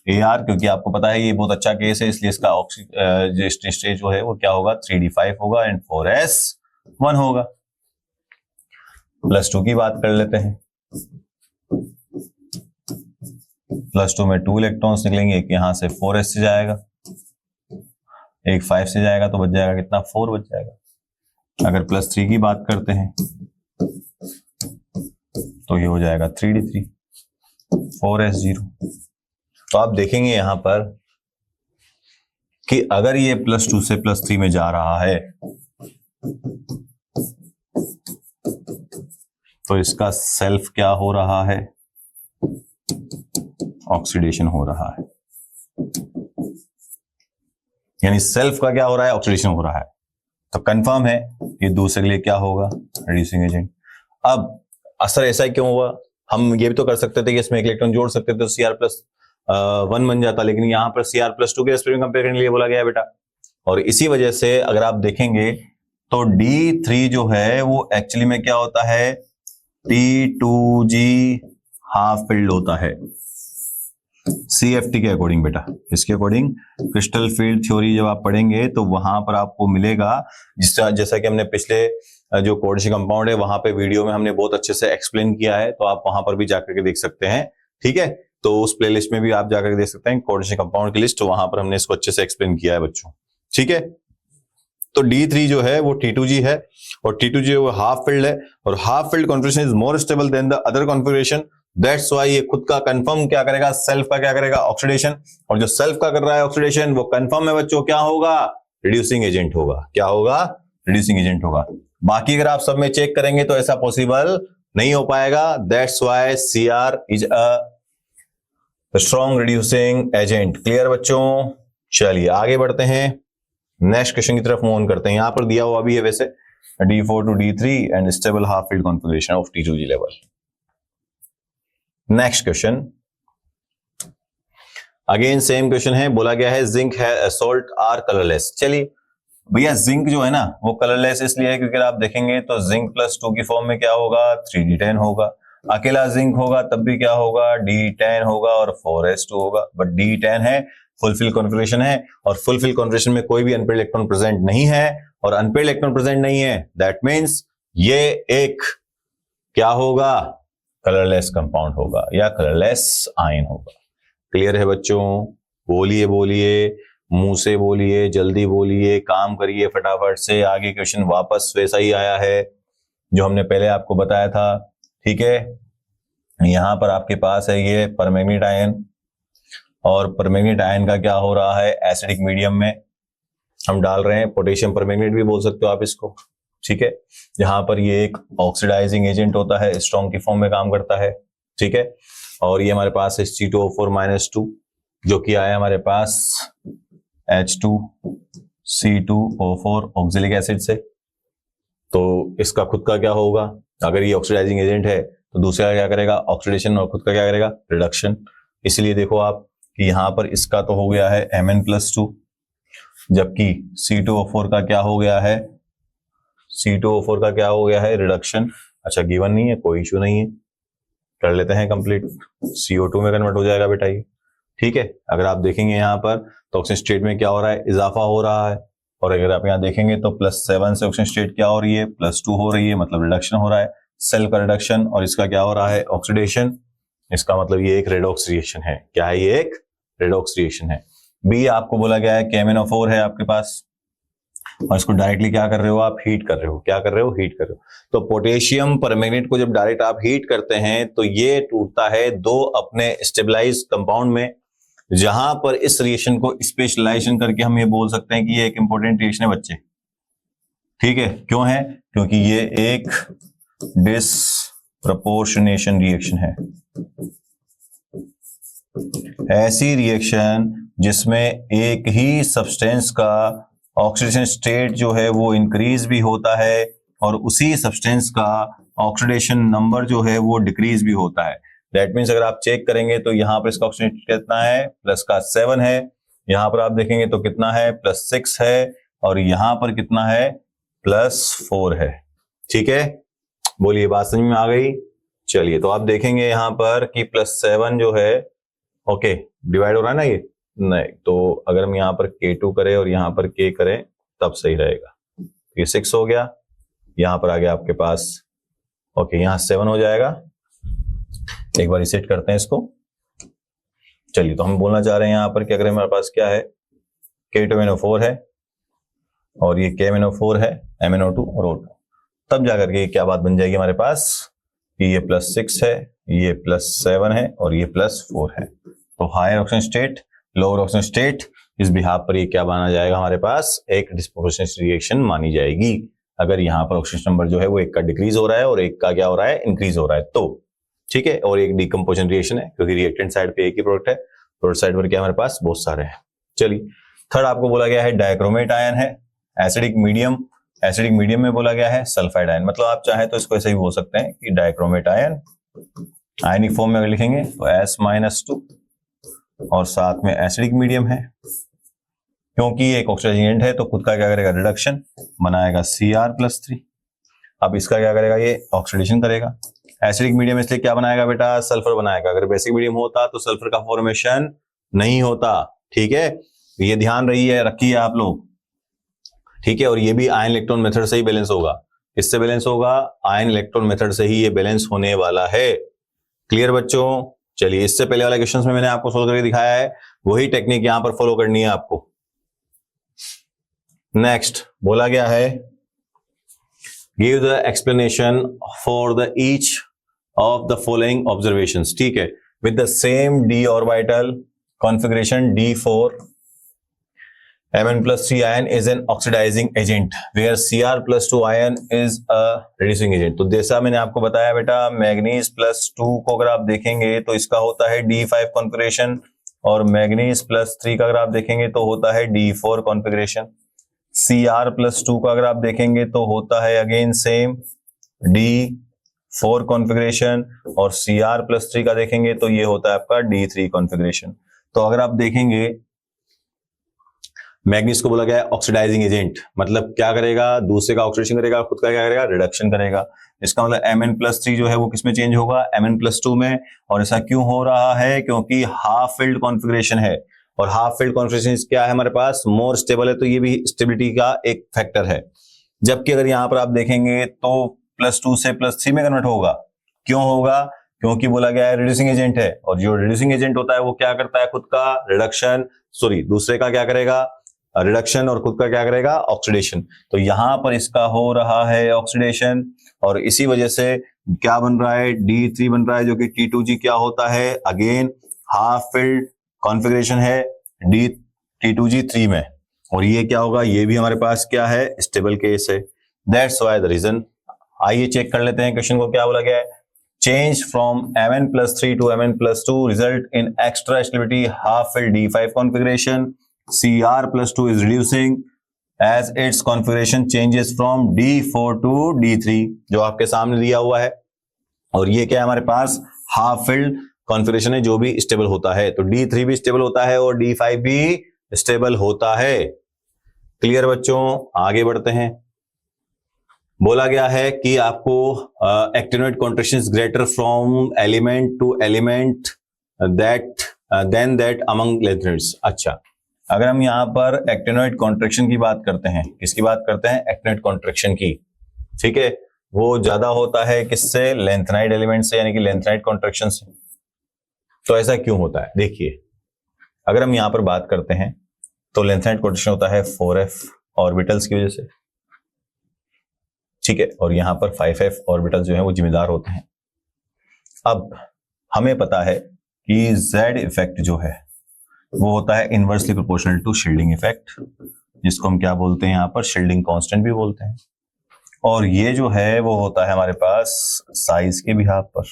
AR, क्योंकि आपको पता है ये बहुत अच्छा केस है, इसलिए इसका जो स्टेज जो है वो क्या होगा, 3d5 होगा एंड 4s1 होगा। +2 की बात कर लेते हैं, +2 में 2 इलेक्ट्रॉन्स निकलेंगे, एक यहां से 4s से जाएगा, एक 5 से जाएगा, तो बच जाएगा कितना, 4 बच जाएगा। अगर +3 की बात करते हैं तो ये हो जाएगा 3d3, 4s0। तो आप देखेंगे यहां पर कि अगर ये +2 से +3 में जा रहा है तो इसका सेल्फ क्या हो रहा है, ऑक्सीडेशन हो रहा है, यानी सेल्फ का क्या हो रहा है, ऑक्सीडेशन हो रहा है। तो कंफर्म है ये दूसरे के लिए क्या होगा, रिड्यूसिंग एजेंट। अब असर ऐसा क्यों हुआ, हम ये भी तो कर सकते थे कि इसमें एक इलेक्ट्रॉन जोड़ सकते थे तो Cr+1 बन जाता, लेकिन यहां पर Cr+2 के रेस्पेक्ट में कंपेयर करने के लिए बोला गया है बेटा। और इसी वजह से अगर आप देखेंगे तो D3 जो है वो एक्चुअली में क्या होता है, T2G हाफ फिल्ड होता है CFT के अकॉर्डिंग बेटा। इसके अकॉर्डिंग क्रिस्टल फील्ड थ्योरी जब आप पढ़ेंगे तो वहां पर आपको मिलेगा, जैसा कि हमने पिछले जो कोर्डिशी कंपाउंड है वहां पे वीडियो में हमने बहुत अच्छे से एक्सप्लेन किया है, तो आप वहां पर भी जाकर के देख सकते हैं, ठीक है। तो उस प्लेलिस्ट में भी आप जाकर देख सकते हैं कोर्डिशी कंपाउंड की लिस्ट, वहां पर हमने इसको अच्छे से एक्सप्लेन किया है बच्चों, ठीक है। तो D3 जो है वो T2G है, और T2G वो हाफ फिल्ड है, और half filled configuration is more stable then the other configuration, that's why ये खुद का कंफर्म क्या करेगा, सेल्फ का क्या करेगा, ऑक्सीडेशन। और जो सेल्फ का कर रहा है ऑक्सीडेशन वो कंफर्म है बच्चों, क्या होगा, रिड्यूसिंग एजेंट होगा, क्या होगा, रिड्यूसिंग एजेंट होगा। बाकी अगर आप सब में चेक करेंगे तो ऐसा पॉसिबल नहीं हो पाएगा, that's why Cr is a strong reducing agent. Clear बच्चों, चलिए आगे बढ़ते हैं, नेक्स्ट क्वेश्चन की तरफ मूव ऑन करते हैं। यहां पर दिया हुआ भी है वैसे D4 to D3 and stable half field configuration of T2G level. Next question, again same question है, बोला गया है जिंक है सोल्ट आर कलरलेस। चलिए भैया जिंक जो है ना वो कलरलेस इसलिए है क्योंकि आप देखेंगे तो जिंक +2 की फॉर्म में क्या होगा, 3d10 होगा, अकेला जिंक होगा तब भी क्या होगा, D10 होगा और 4s2 होगा, बट D10 है, फुलफिल कॉन्फ़िगरेशन है, और फुलफिल कॉन्फ़िगरेशन में कोई भी अनपेयर्ड इलेक्ट्रॉन प्रेजेंट नहीं है, और अनपेयर्ड इलेक्ट्रॉन प्रेजेंट नहीं है, दैट मींस ये एक क्या होगा, कलरलेस कंपाउंड होगा या कलरलेस आयन होगा। क्लियर है बच्चों, बोलिए बोलिए, मुंह से बोलिए, जल्दी बोलिए, काम करिए फटाफट से। आगे क्वेश्चन वापस वैसा ही आया है जो हमने पहले आपको बताया था, ठीक है। यहां पर आपके पास है ये परमैंगनीट आयन, और परमैंगनीट आयन का क्या हो रहा है, एसिडिक मीडियम में हम डाल रहे हैं, पोटेशियम परमैंगनेट भी बोल सकते हो आप इसको, ठीक है। जहां पर ये एक ऑक्सीडाइजिंग एजेंट होता है, स्ट्रॉन्ग की फॉर्म में काम करता है, ठीक है। और ये हमारे पास है C2O4-2 जो कि आया हमारे पास H2C2O4 ऑक्सिलिक एसिड से, तो इसका खुद का क्या होगा, अगर ये ऑक्सीडाइजिंग एजेंट है तो दूसरा क्या करेगा, ऑक्सीडेशन, और खुद का क्या करेगा, रिडक्शन। इसलिए देखो आप कि यहां पर इसका तो हो गया है Mn+2, जबकि C2O4 का क्या हो गया है, C2O4 का क्या हो गया है, रिडक्शन। अच्छा गिवन नहीं है, कोई इश्यू नहीं है, कर लेते हैं कंप्लीट। CO2 में कन्वर्ट हो जाएगा बेटा ये, ठीक है। अगर आप देखेंगे यहाँ पर तो ऑक्सीजन स्टेट में क्या हो रहा है, इजाफा हो रहा है, और अगर आप यहाँ देखेंगे तो +7 से ऑक्सीजन स्टेट क्या हो रही है, +2 हो रही है, मतलब रिडक्शन हो रहा है, सेल का रिडक्शन, और इसका क्या हो रहा है, ऑक्सीडेशन। इसका मतलब ये एक रेडॉक्स रिएक्शन है। क्या है, ये एक रेडॉक्स रिएक्शन है। बी आपको बोला गया है कि MnO4 है आपके पास, और इसको डायरेक्टली क्या कर रहे हो आप, हीट कर रहे हो। क्या कर रहे हो, हीट कर रहे हो। तो पोटेशियम परमैंगनेट को जब डायरेक्ट आप हीट करते हैं तो ये टूटता है दो अपने स्टेबलाइज कंपाउंड में, जहां पर इस रिएक्शन को स्पेशलाइजेशन करके हम ये बोल सकते हैं कि ये एक इंपॉर्टेंट रिएक्शन है बच्चे, ठीक है। क्यों है, क्योंकि ये एक डिसप्रपोर्शनेशन रिएक्शन है। ऐसी रिएक्शन जिसमें एक ही सब्सटेंस का ऑक्सीडेशन स्टेट जो है वो इंक्रीज भी होता है, और उसी सब्सटेंस का ऑक्सीडेशन नंबर जो है वो डिक्रीज भी होता है। दैट मीन्स अगर आप चेक करेंगे तो यहाँ पर इसका ऑक्सीडेशन कितना है, +7 है, यहाँ पर आप देखेंगे तो कितना है, +6 है, और यहाँ पर कितना है, +4 है, ठीक है। बोलिए बात समझ में आ गई। चलिए तो आप देखेंगे यहाँ पर कि +7 जो है, ओके डिवाइड हो रहा है ना ये, नहीं, तो अगर हम यहाँ पर K2 करें और यहाँ पर K करें तब सही रहेगा। ये 6 हो गया, यहाँ पर आ गया आपके पास, ओके यहाँ 7 हो जाएगा। एक बार रिसेट करते हैं इसको। चलिए तो हम बोलना चाह रहे हैं यहाँ पर कि अगर हमारे पास क्या है, K2MnO4 है और ये KMnO4 है, MnO2 और O2, तब जाकर के क्या बात बन जाएगी हमारे पास कि ये +6 है, ये +7 है और ये +4 है। तो higher oxygen state, lower oxygen state, इस बिहाफ पर ये क्या माना जाएगा हमारे पास, एक डिस्प्रोपोर्शनेट रिएक्शन मानी जाएगी। अगर यहाँ पर ऑक्सीजन नंबर जो है वो एक का डिक्रीज हो रहा है और एक का क्या हो रहा है, इंक्रीज हो रहा है, तो ठीक है। और एक डिकम्पोजिशन रिएक्शन है क्योंकि रिएक्टेंट साइड पे एक ही प्रोडक्ट है, प्रोडक्ट साइड पर क्या हमारे पास बहुत सारे हैं। चलिए थर्ड आपको बोला गया है डाइक्रोमेट आयन है, एसिडिक मीडियम, एसिडिक मीडियम में बोला गया है सल्फाइड आयन, मतलब आप चाहे तो इसको ऐसे ही बोल सकते हैं कि डाइक्रोमेट आयन। आयनिक फॉर्म में अगर लिखेंगे तो S-2 और साथ में एसिडिक मीडियम है, क्योंकि एक ऑक्सीडाइजिंग एजेंट है तो खुद का क्या करेगा, रिडक्शन बनाएगा Cr+3। अब इसका क्या करेगा, ये ऑक्सीडेशन करेगा। एसिडिक मीडियम इसलिए क्या बनाएगा बेटा, सल्फर बनाएगा। अगर बेसिक मीडियम होता तो सल्फर का फॉर्मेशन नहीं होता, ठीक है। ये ध्यान रखिए आप लोग, ठीक है। और ये भी आयन इलेक्ट्रॉन मेथड से ही बैलेंस होगा। किससे बैलेंस होगा, आयन इलेक्ट्रॉन मेथड से ही ये बैलेंस होने वाला है। क्लियर बच्चों। चलिए इससे पहले वाले क्वेश्चंस में मैंने आपको सोल्व करके दिखाया है, वही टेक्निक यहां पर फॉलो करनी है आपको। नेक्स्ट बोला गया है give the explanation for the each of the following observations, ठीक है। With the same d orbital configuration D4, Mn+3 ion is an oxidizing agent where Cr+2 ion is a reducing agent। तो जैसा मैंने आपको बताया बेटा, मैग्नीज +2 को अगर आप देखेंगे तो इसका होता है D5 कॉन्फ़िगरेशन, और मैग्नीज +3 का अगर आप देखेंगे तो होता है D4 कॉन्फ़िगरेशन। Cr+2 का अगर आप देखेंगे तो होता है अगेन सेम D4 कॉन्फ़िगरेशन, और Cr+3 का देखेंगे तो ये होता है आपका D3 कॉन्फ़िगरेशन। तो अगर आप देखेंगे मैग्नीज को बोला गया है ऑक्सीडाइजिंग एजेंट, मतलब क्या करेगा, दूसरे का ऑक्सीडेशन करेगा, खुद का क्या करेगा, रिडक्शन करेगा। इसका मतलब Mn+3 जो है वो किसमें चेंज होगा, Mn+2 में। और ऐसा क्यों हो रहा है, क्योंकि हाफ फिल्ड कॉन्फ़िगरेशन है, और हाफ फिल्ड कॉन्फ़िगरेशन क्या है हमारे पास, मोर स्टेबल है, तो ये भी स्टेबिलिटी का एक फैक्टर है। जबकि अगर यहां पर आप देखेंगे तो +2 से +3 में कन्वर्ट होगा। क्यों होगा, क्योंकि बोला गया है रिड्यूसिंग एजेंट है, और जो रिड्यूसिंग एजेंट होता है वो क्या करता है, खुद का रिडक्शन, दूसरे का क्या करेगा, रिडक्शन, और खुद का क्या करेगा, ऑक्सीडेशन। तो यहां पर इसका हो रहा है ऑक्सीडेशन, और इसी वजह से क्या बन रहा है, D3 बन रहा है, जो कि T2G क्या होता है, अगेन हाफ फिल्ड कॉन्फ़िगरेशन है T2G3 में, और ये क्या होगा, ये भी हमारे पास क्या है, स्टेबल केस है। That's why the reason. आइए चेक कर लेते हैं क्वेश्चन को क्या बोला गया है। Change from Mn+3 to Mn+2 result in extra stability half filled D5 configuration. Cr+2 is reducing, as its configuration changes from D4 to D3, जो आपके सामने दिया हुआ है। और ये क्या है हमारे पास, हाफ फिल्ड कॉन्फ़िगरेशन है जो भी स्टेबल होता है। तो D3 भी स्टेबल होता है और D5 भी स्टेबल होता है। क्लियर बच्चों, आगे बढ़ते हैं। बोला गया है कि आपको actinoid contraction is greater from element to element than that among lanthanides. अच्छा, अगर हम यहां पर एक्टिनोइड कॉन्ट्रैक्शन की बात करते हैं, किसकी बात करते हैं, एक्टिनोइड कॉन्ट्रैक्शन की, ठीक है, वो ज्यादा होता है किससे, लेंथेनाइड एलिमेंट से, यानी कि लेंथेनाइड कॉन्ट्रैक्शन से। तो ऐसा क्यों होता है, देखिए अगर हम यहां पर बात करते हैं तो लेंथेनाइड कॉन्ट्रैक्शन होता है 4f ऑर्बिटल्स की वजह से, ठीक है, और यहां पर 5f ऑर्बिटल्स जो है वो जिम्मेदार होते हैं। अब हमें पता है कि z इफेक्ट जो है वो होता है inversely proportional to shielding effect, जिसको हम क्या बोलते हैं यहां पर, शील्डिंग कांस्टेंट भी बोलते हैं। और ये जो है वो होता है हमारे पास साइज के बिहाफ पर।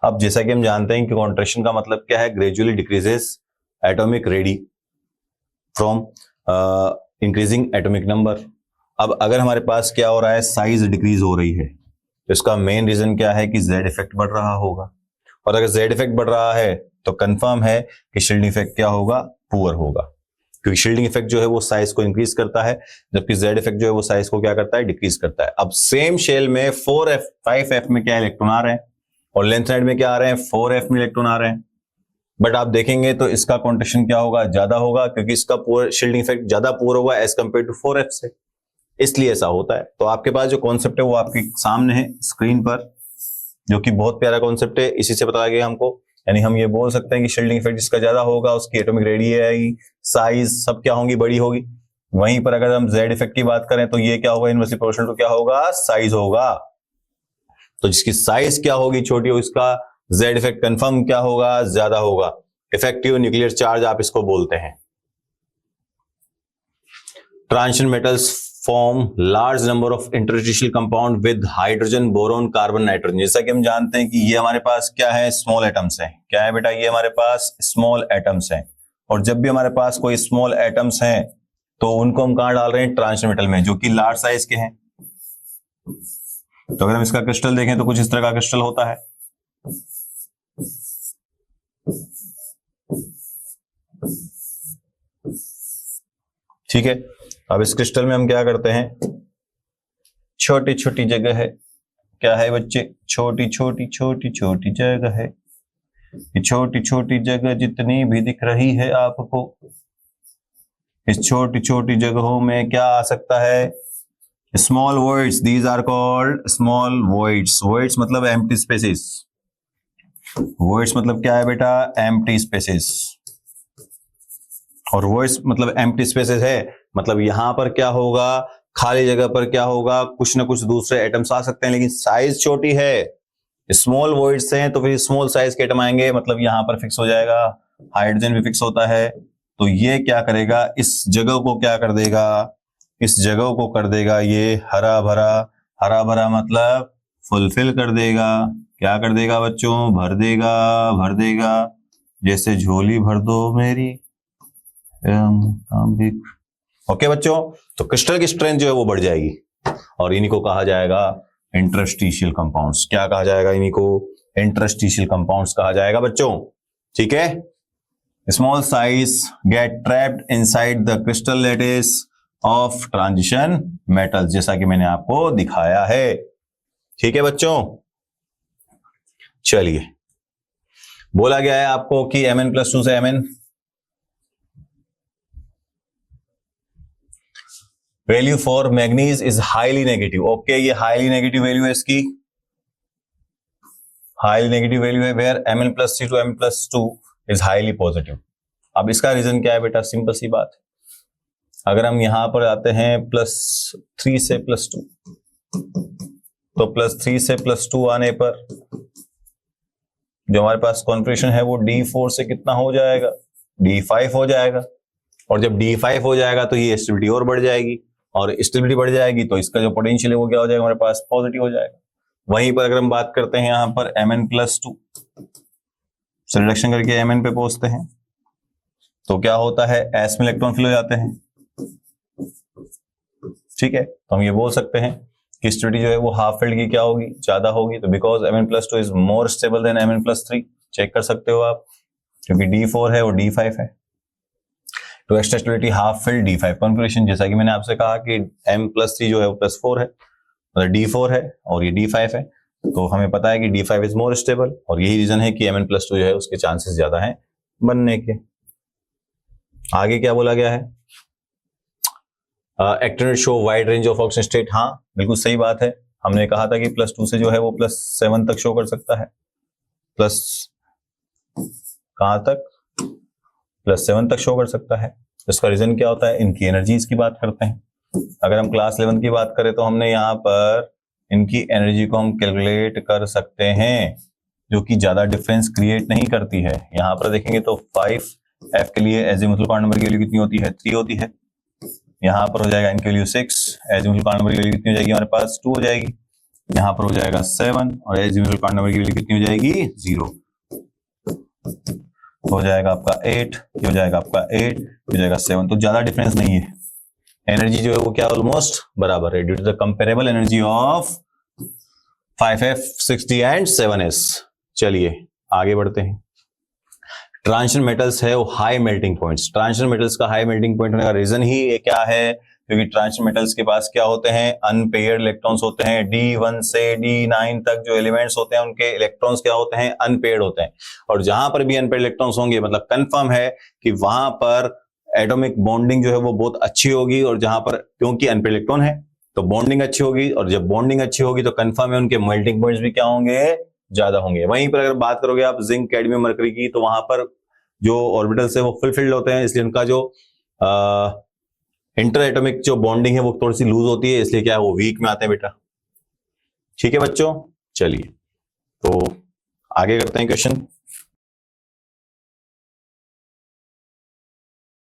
अब जैसा कि हम जानते हैं कि कॉन्ट्रैक्शन का मतलब क्या है, gradually decreases atomic ready from increasing atomic number. अब अगर हमारे पास क्या हो रहा है, साइज डिक्रीज हो रही है, तो इसका मेन रीजन क्या है कि जेड इफेक्ट बढ़ रहा होगा। और अगर जेड इफेक्ट बढ़ रहा है तो कंफर्म है कि शील्डिंग इफेक्ट क्या होगा, पुअर होगा, क्योंकि शील्डिंग इफेक्ट जो है वो साइज को इंक्रीज करता है, जबकि जेड इफेक्ट जो है वो साइज को क्या करता है, डिक्रीज करता है। अब सेम शेल में 4f 5f में क्या इलेक्ट्रॉन आ रहे हैं और लेंथेनाइड में क्या आ रहे हैं, 4f में इलेक्ट्रॉन आ रहे हैं। बट आप देखेंगे तो इसका कॉन्ट्रैक्शन क्या होगा, ज्यादा होगा, क्योंकि इसका पुअर शील्डिंग इफेक्ट ज्यादा पुअर होगा एज कंपेयर टू 4f से, इसलिए ऐसा होता है। तो आपके पास जो कॉन्सेप्ट है वो आपके सामने है स्क्रीन पर, जो कि बहुत प्यारा कॉन्सेप्ट है, इसी से पता गया हमको। यानी हम ये बोल सकते हैं कि शील्डिंग इफेक्ट जिसका ज्यादा होगा उसकी एटॉमिक रेडियस, साइज सब क्या होंगी, बड़ी होगी। वहीं पर अगर हम जेड इफेक्ट की बात करें तो ये क्या होगा, इनवर्सली प्रोपोर्शनल टू क्या होगा, साइज होगा। तो जिसकी साइज क्या होगी, छोटी होगी, इसका जेड इफेक्ट कंफर्म क्या होगा, ज्यादा होगा। इफेक्टिव न्यूक्लियर चार्ज आप इसको बोलते हैं। Transition metals form large number of interstitial compound with hydrogen, boron, carbon, nitrogen. जैसा कि हम जानते हैं कि ये हमारे पास क्या है, स्मॉल एटम्स हैं। क्या है बेटा, ये हमारे पास स्मॉल एटम्स हैं। और जब भी हमारे पास कोई स्मॉल एटम्स हैं तो उनको हम कहां डाल रहे हैं, ट्रांजिशन मेटल में, जो कि लार्ज साइज के हैं। तो अगर हम इसका क्रिस्टल देखें तो कुछ इस तरह का क्रिस्टल होता है। ठीक है, अब इस क्रिस्टल में हम क्या करते हैं, छोटी छोटी जगह है, क्या है बच्चे, छोटी छोटी छोटी छोटी जगह है। ये छोटी छोटी जगह जितनी भी दिख रही है आपको, इस छोटी छोटी जगहों में क्या आ सकता है, small voids, these are called small voids. Voids मतलब एम्प्टी स्पेसेस। वॉइड्स मतलब क्या है बेटा, एम्प्टी स्पेसेस। और वॉइड्स मतलब एम्प्टी स्पेसेस है, मतलब यहां पर क्या होगा, खाली जगह पर क्या होगा, कुछ ना कुछ दूसरे एटम्स आ सकते हैं, लेकिन साइज छोटी है। स्मॉल वॉइड्स हैं तो फिर स्मॉल साइज के एटम आएंगे, मतलब यहां पर फिक्स हो जाएगा। हाइड्रोजन भी फिक्स होता है, तो ये क्या करेगा, इस जगह को क्या कर देगा, इस जगह को कर देगा ये हरा भरा। हरा भरा मतलब फुलफिल कर देगा। क्या कर देगा बच्चों, भर देगा, भर देगा। जैसे झोली भर दो मेरी। ओके बच्चों, तो क्रिस्टल की स्ट्रेंथ जो है वो बढ़ जाएगी और इन्हीं को कहा जाएगा इंटरस्टिशियल कंपाउंड्स। क्या कहा जाएगा, इन्हीं को इंटरस्टिशियल कंपाउंड्स कहा जाएगा बच्चों। ठीक है, small size gate trapped inside the crystal lattice of transition metals, जैसा कि मैंने आपको दिखाया है। ठीक है बच्चों, चलिए, बोला गया है आपको कि Mn+2 से Mn value for manganese is highly negative. Okay, ये हाईली नेगेटिव वैल्यू है इसकी, हाईली नेगेटिव वैल्यू है, where Mn+3 to Mn+2 is highly positive. अब इसका रीजन क्या है बेटा, सिंपल सी बात है। अगर हम यहां पर आते हैं +3 से +2, तो +3 से +2 आने पर जो हमारे पास कॉन्फिगरेशन है वो D4 से कितना हो जाएगा, D5 हो जाएगा। और जब D5 हो जाएगा तो ये स्टेबिलिटी और बढ़ जाएगी, और स्टेबिलिटी बढ़ जाएगी तो इसका जो पोटेंशियल है वो क्या हो जाएगा, हमारे पास पॉजिटिव हो जाएगा। वहीं पर अगर हम बात करते हैं यहां पर Mn+2 से रिडक्शन करके Mn पे पहुंचते हैं तो क्या होता है, S में इलेक्ट्रॉन फिल हो जाते हैं। ठीक है, तो हम ये बोल सकते हैं कि स्टेबिलिटी जो है वो हाफ फील्ड की क्या होगी, ज्यादा होगी। तो because Mn+2 is more stable than Mn+3, check कर सकते हो आप, क्योंकि D4 है और D5 है। तो extra stability half field D5 configuration, जैसा कि मैंने आपसे कहा कि M+3 जो है वो +4 है, मतलब D4 है और ये D5 है, तो हमें पता है कि D5 इज मोर स्टेबल, और यही रीजन है कि Mn+2 जो है उसके चांसेस ज्यादा हैं बनने के। आगे क्या बोला गया है, active show wide range of oxygen state. हाँ बिल्कुल सही बात है, हमने कहा था कि +2 से जो है वो +7 तक शो कर सकता है, प्लस कहां तक, +7 तक शो कर सकता है। इसका रीजन क्या होता है, इनकी एनर्जीज की बात करते हैं। अगर हम क्लास 11 की बात करें तो हमने यहाँ पर इनकी एनर्जी को हम कैलकुलेट कर सकते हैं, जो कि ज्यादा डिफरेंस क्रिएट नहीं करती है। यहाँ पर देखेंगे तो 5F के लिए एजिमुथल क्वांटम नंबर की वैल्यू कितनी होती है, 3 होती है। यहाँ पर हो जाएगा इनके वैल्यू 6, एजिमुथल क्वांटम नंबर की वैल्यू कितनी हो जाएगी हमारे पास, 2 हो जाएगी। यहाँ पर हो जाएगा 7 और एजिमुथल क्वांटम नंबर की वैल्यू कितनी हो जाएगी, 0 हो जाएगा आपका 8, ये हो जाएगा आपका 8, हो जाएगा 7। तो ज्यादा डिफरेंस नहीं है, एनर्जी जो है वो क्या ऑलमोस्ट बराबर है, due to the comparable energy of 5F 6D and 7S। चलिए आगे बढ़ते हैं। ट्रांजिशन मेटल्स है वो high melting points. Transition metals का हाई मेल्टिंग पॉइंट होने का रीजन ही ये क्या है, क्योंकि ट्रांजिशन मेटल्स के पास क्या होते हैं, अनपेयर्ड इलेक्ट्रॉन्स होते हैं। D1 से D9 तक जो एलिमेंट्स होते हैं उनके इलेक्ट्रॉन्स क्या होते हैं, अनपेयर्ड होते हैं। और जहां पर भी अनपेयर्ड इलेक्ट्रॉन्स होंगे मतलब कंफर्म है कि वहां पर एटॉमिक बॉन्डिंग जो है वो बहुत अच्छी होगी, और जहां पर क्योंकि अनपेयर्ड इलेक्ट्रॉन है तो बॉन्डिंग अच्छी होगी, और जब बॉन्डिंग अच्छी होगी तो कंफर्म है उनके मेल्टिंग पॉइंट्स भी क्या होंगे, ज्यादा होंगे। वहीं पर अगर बात करोगे आप जिंक, कैडमियम, मरकरी की, तो वहां पर जो ऑर्बिटल्स है वो फुलफिल्ड होते हैं, इसलिए उनका जो इंटर एटॉमिक जो बॉन्डिंग है वो थोड़ी सी लूज होती है, इसलिए क्या है वो वीक में आते हैं बेटा। ठीक है बच्चों, चलिए तो आगे करते हैं क्वेश्चन।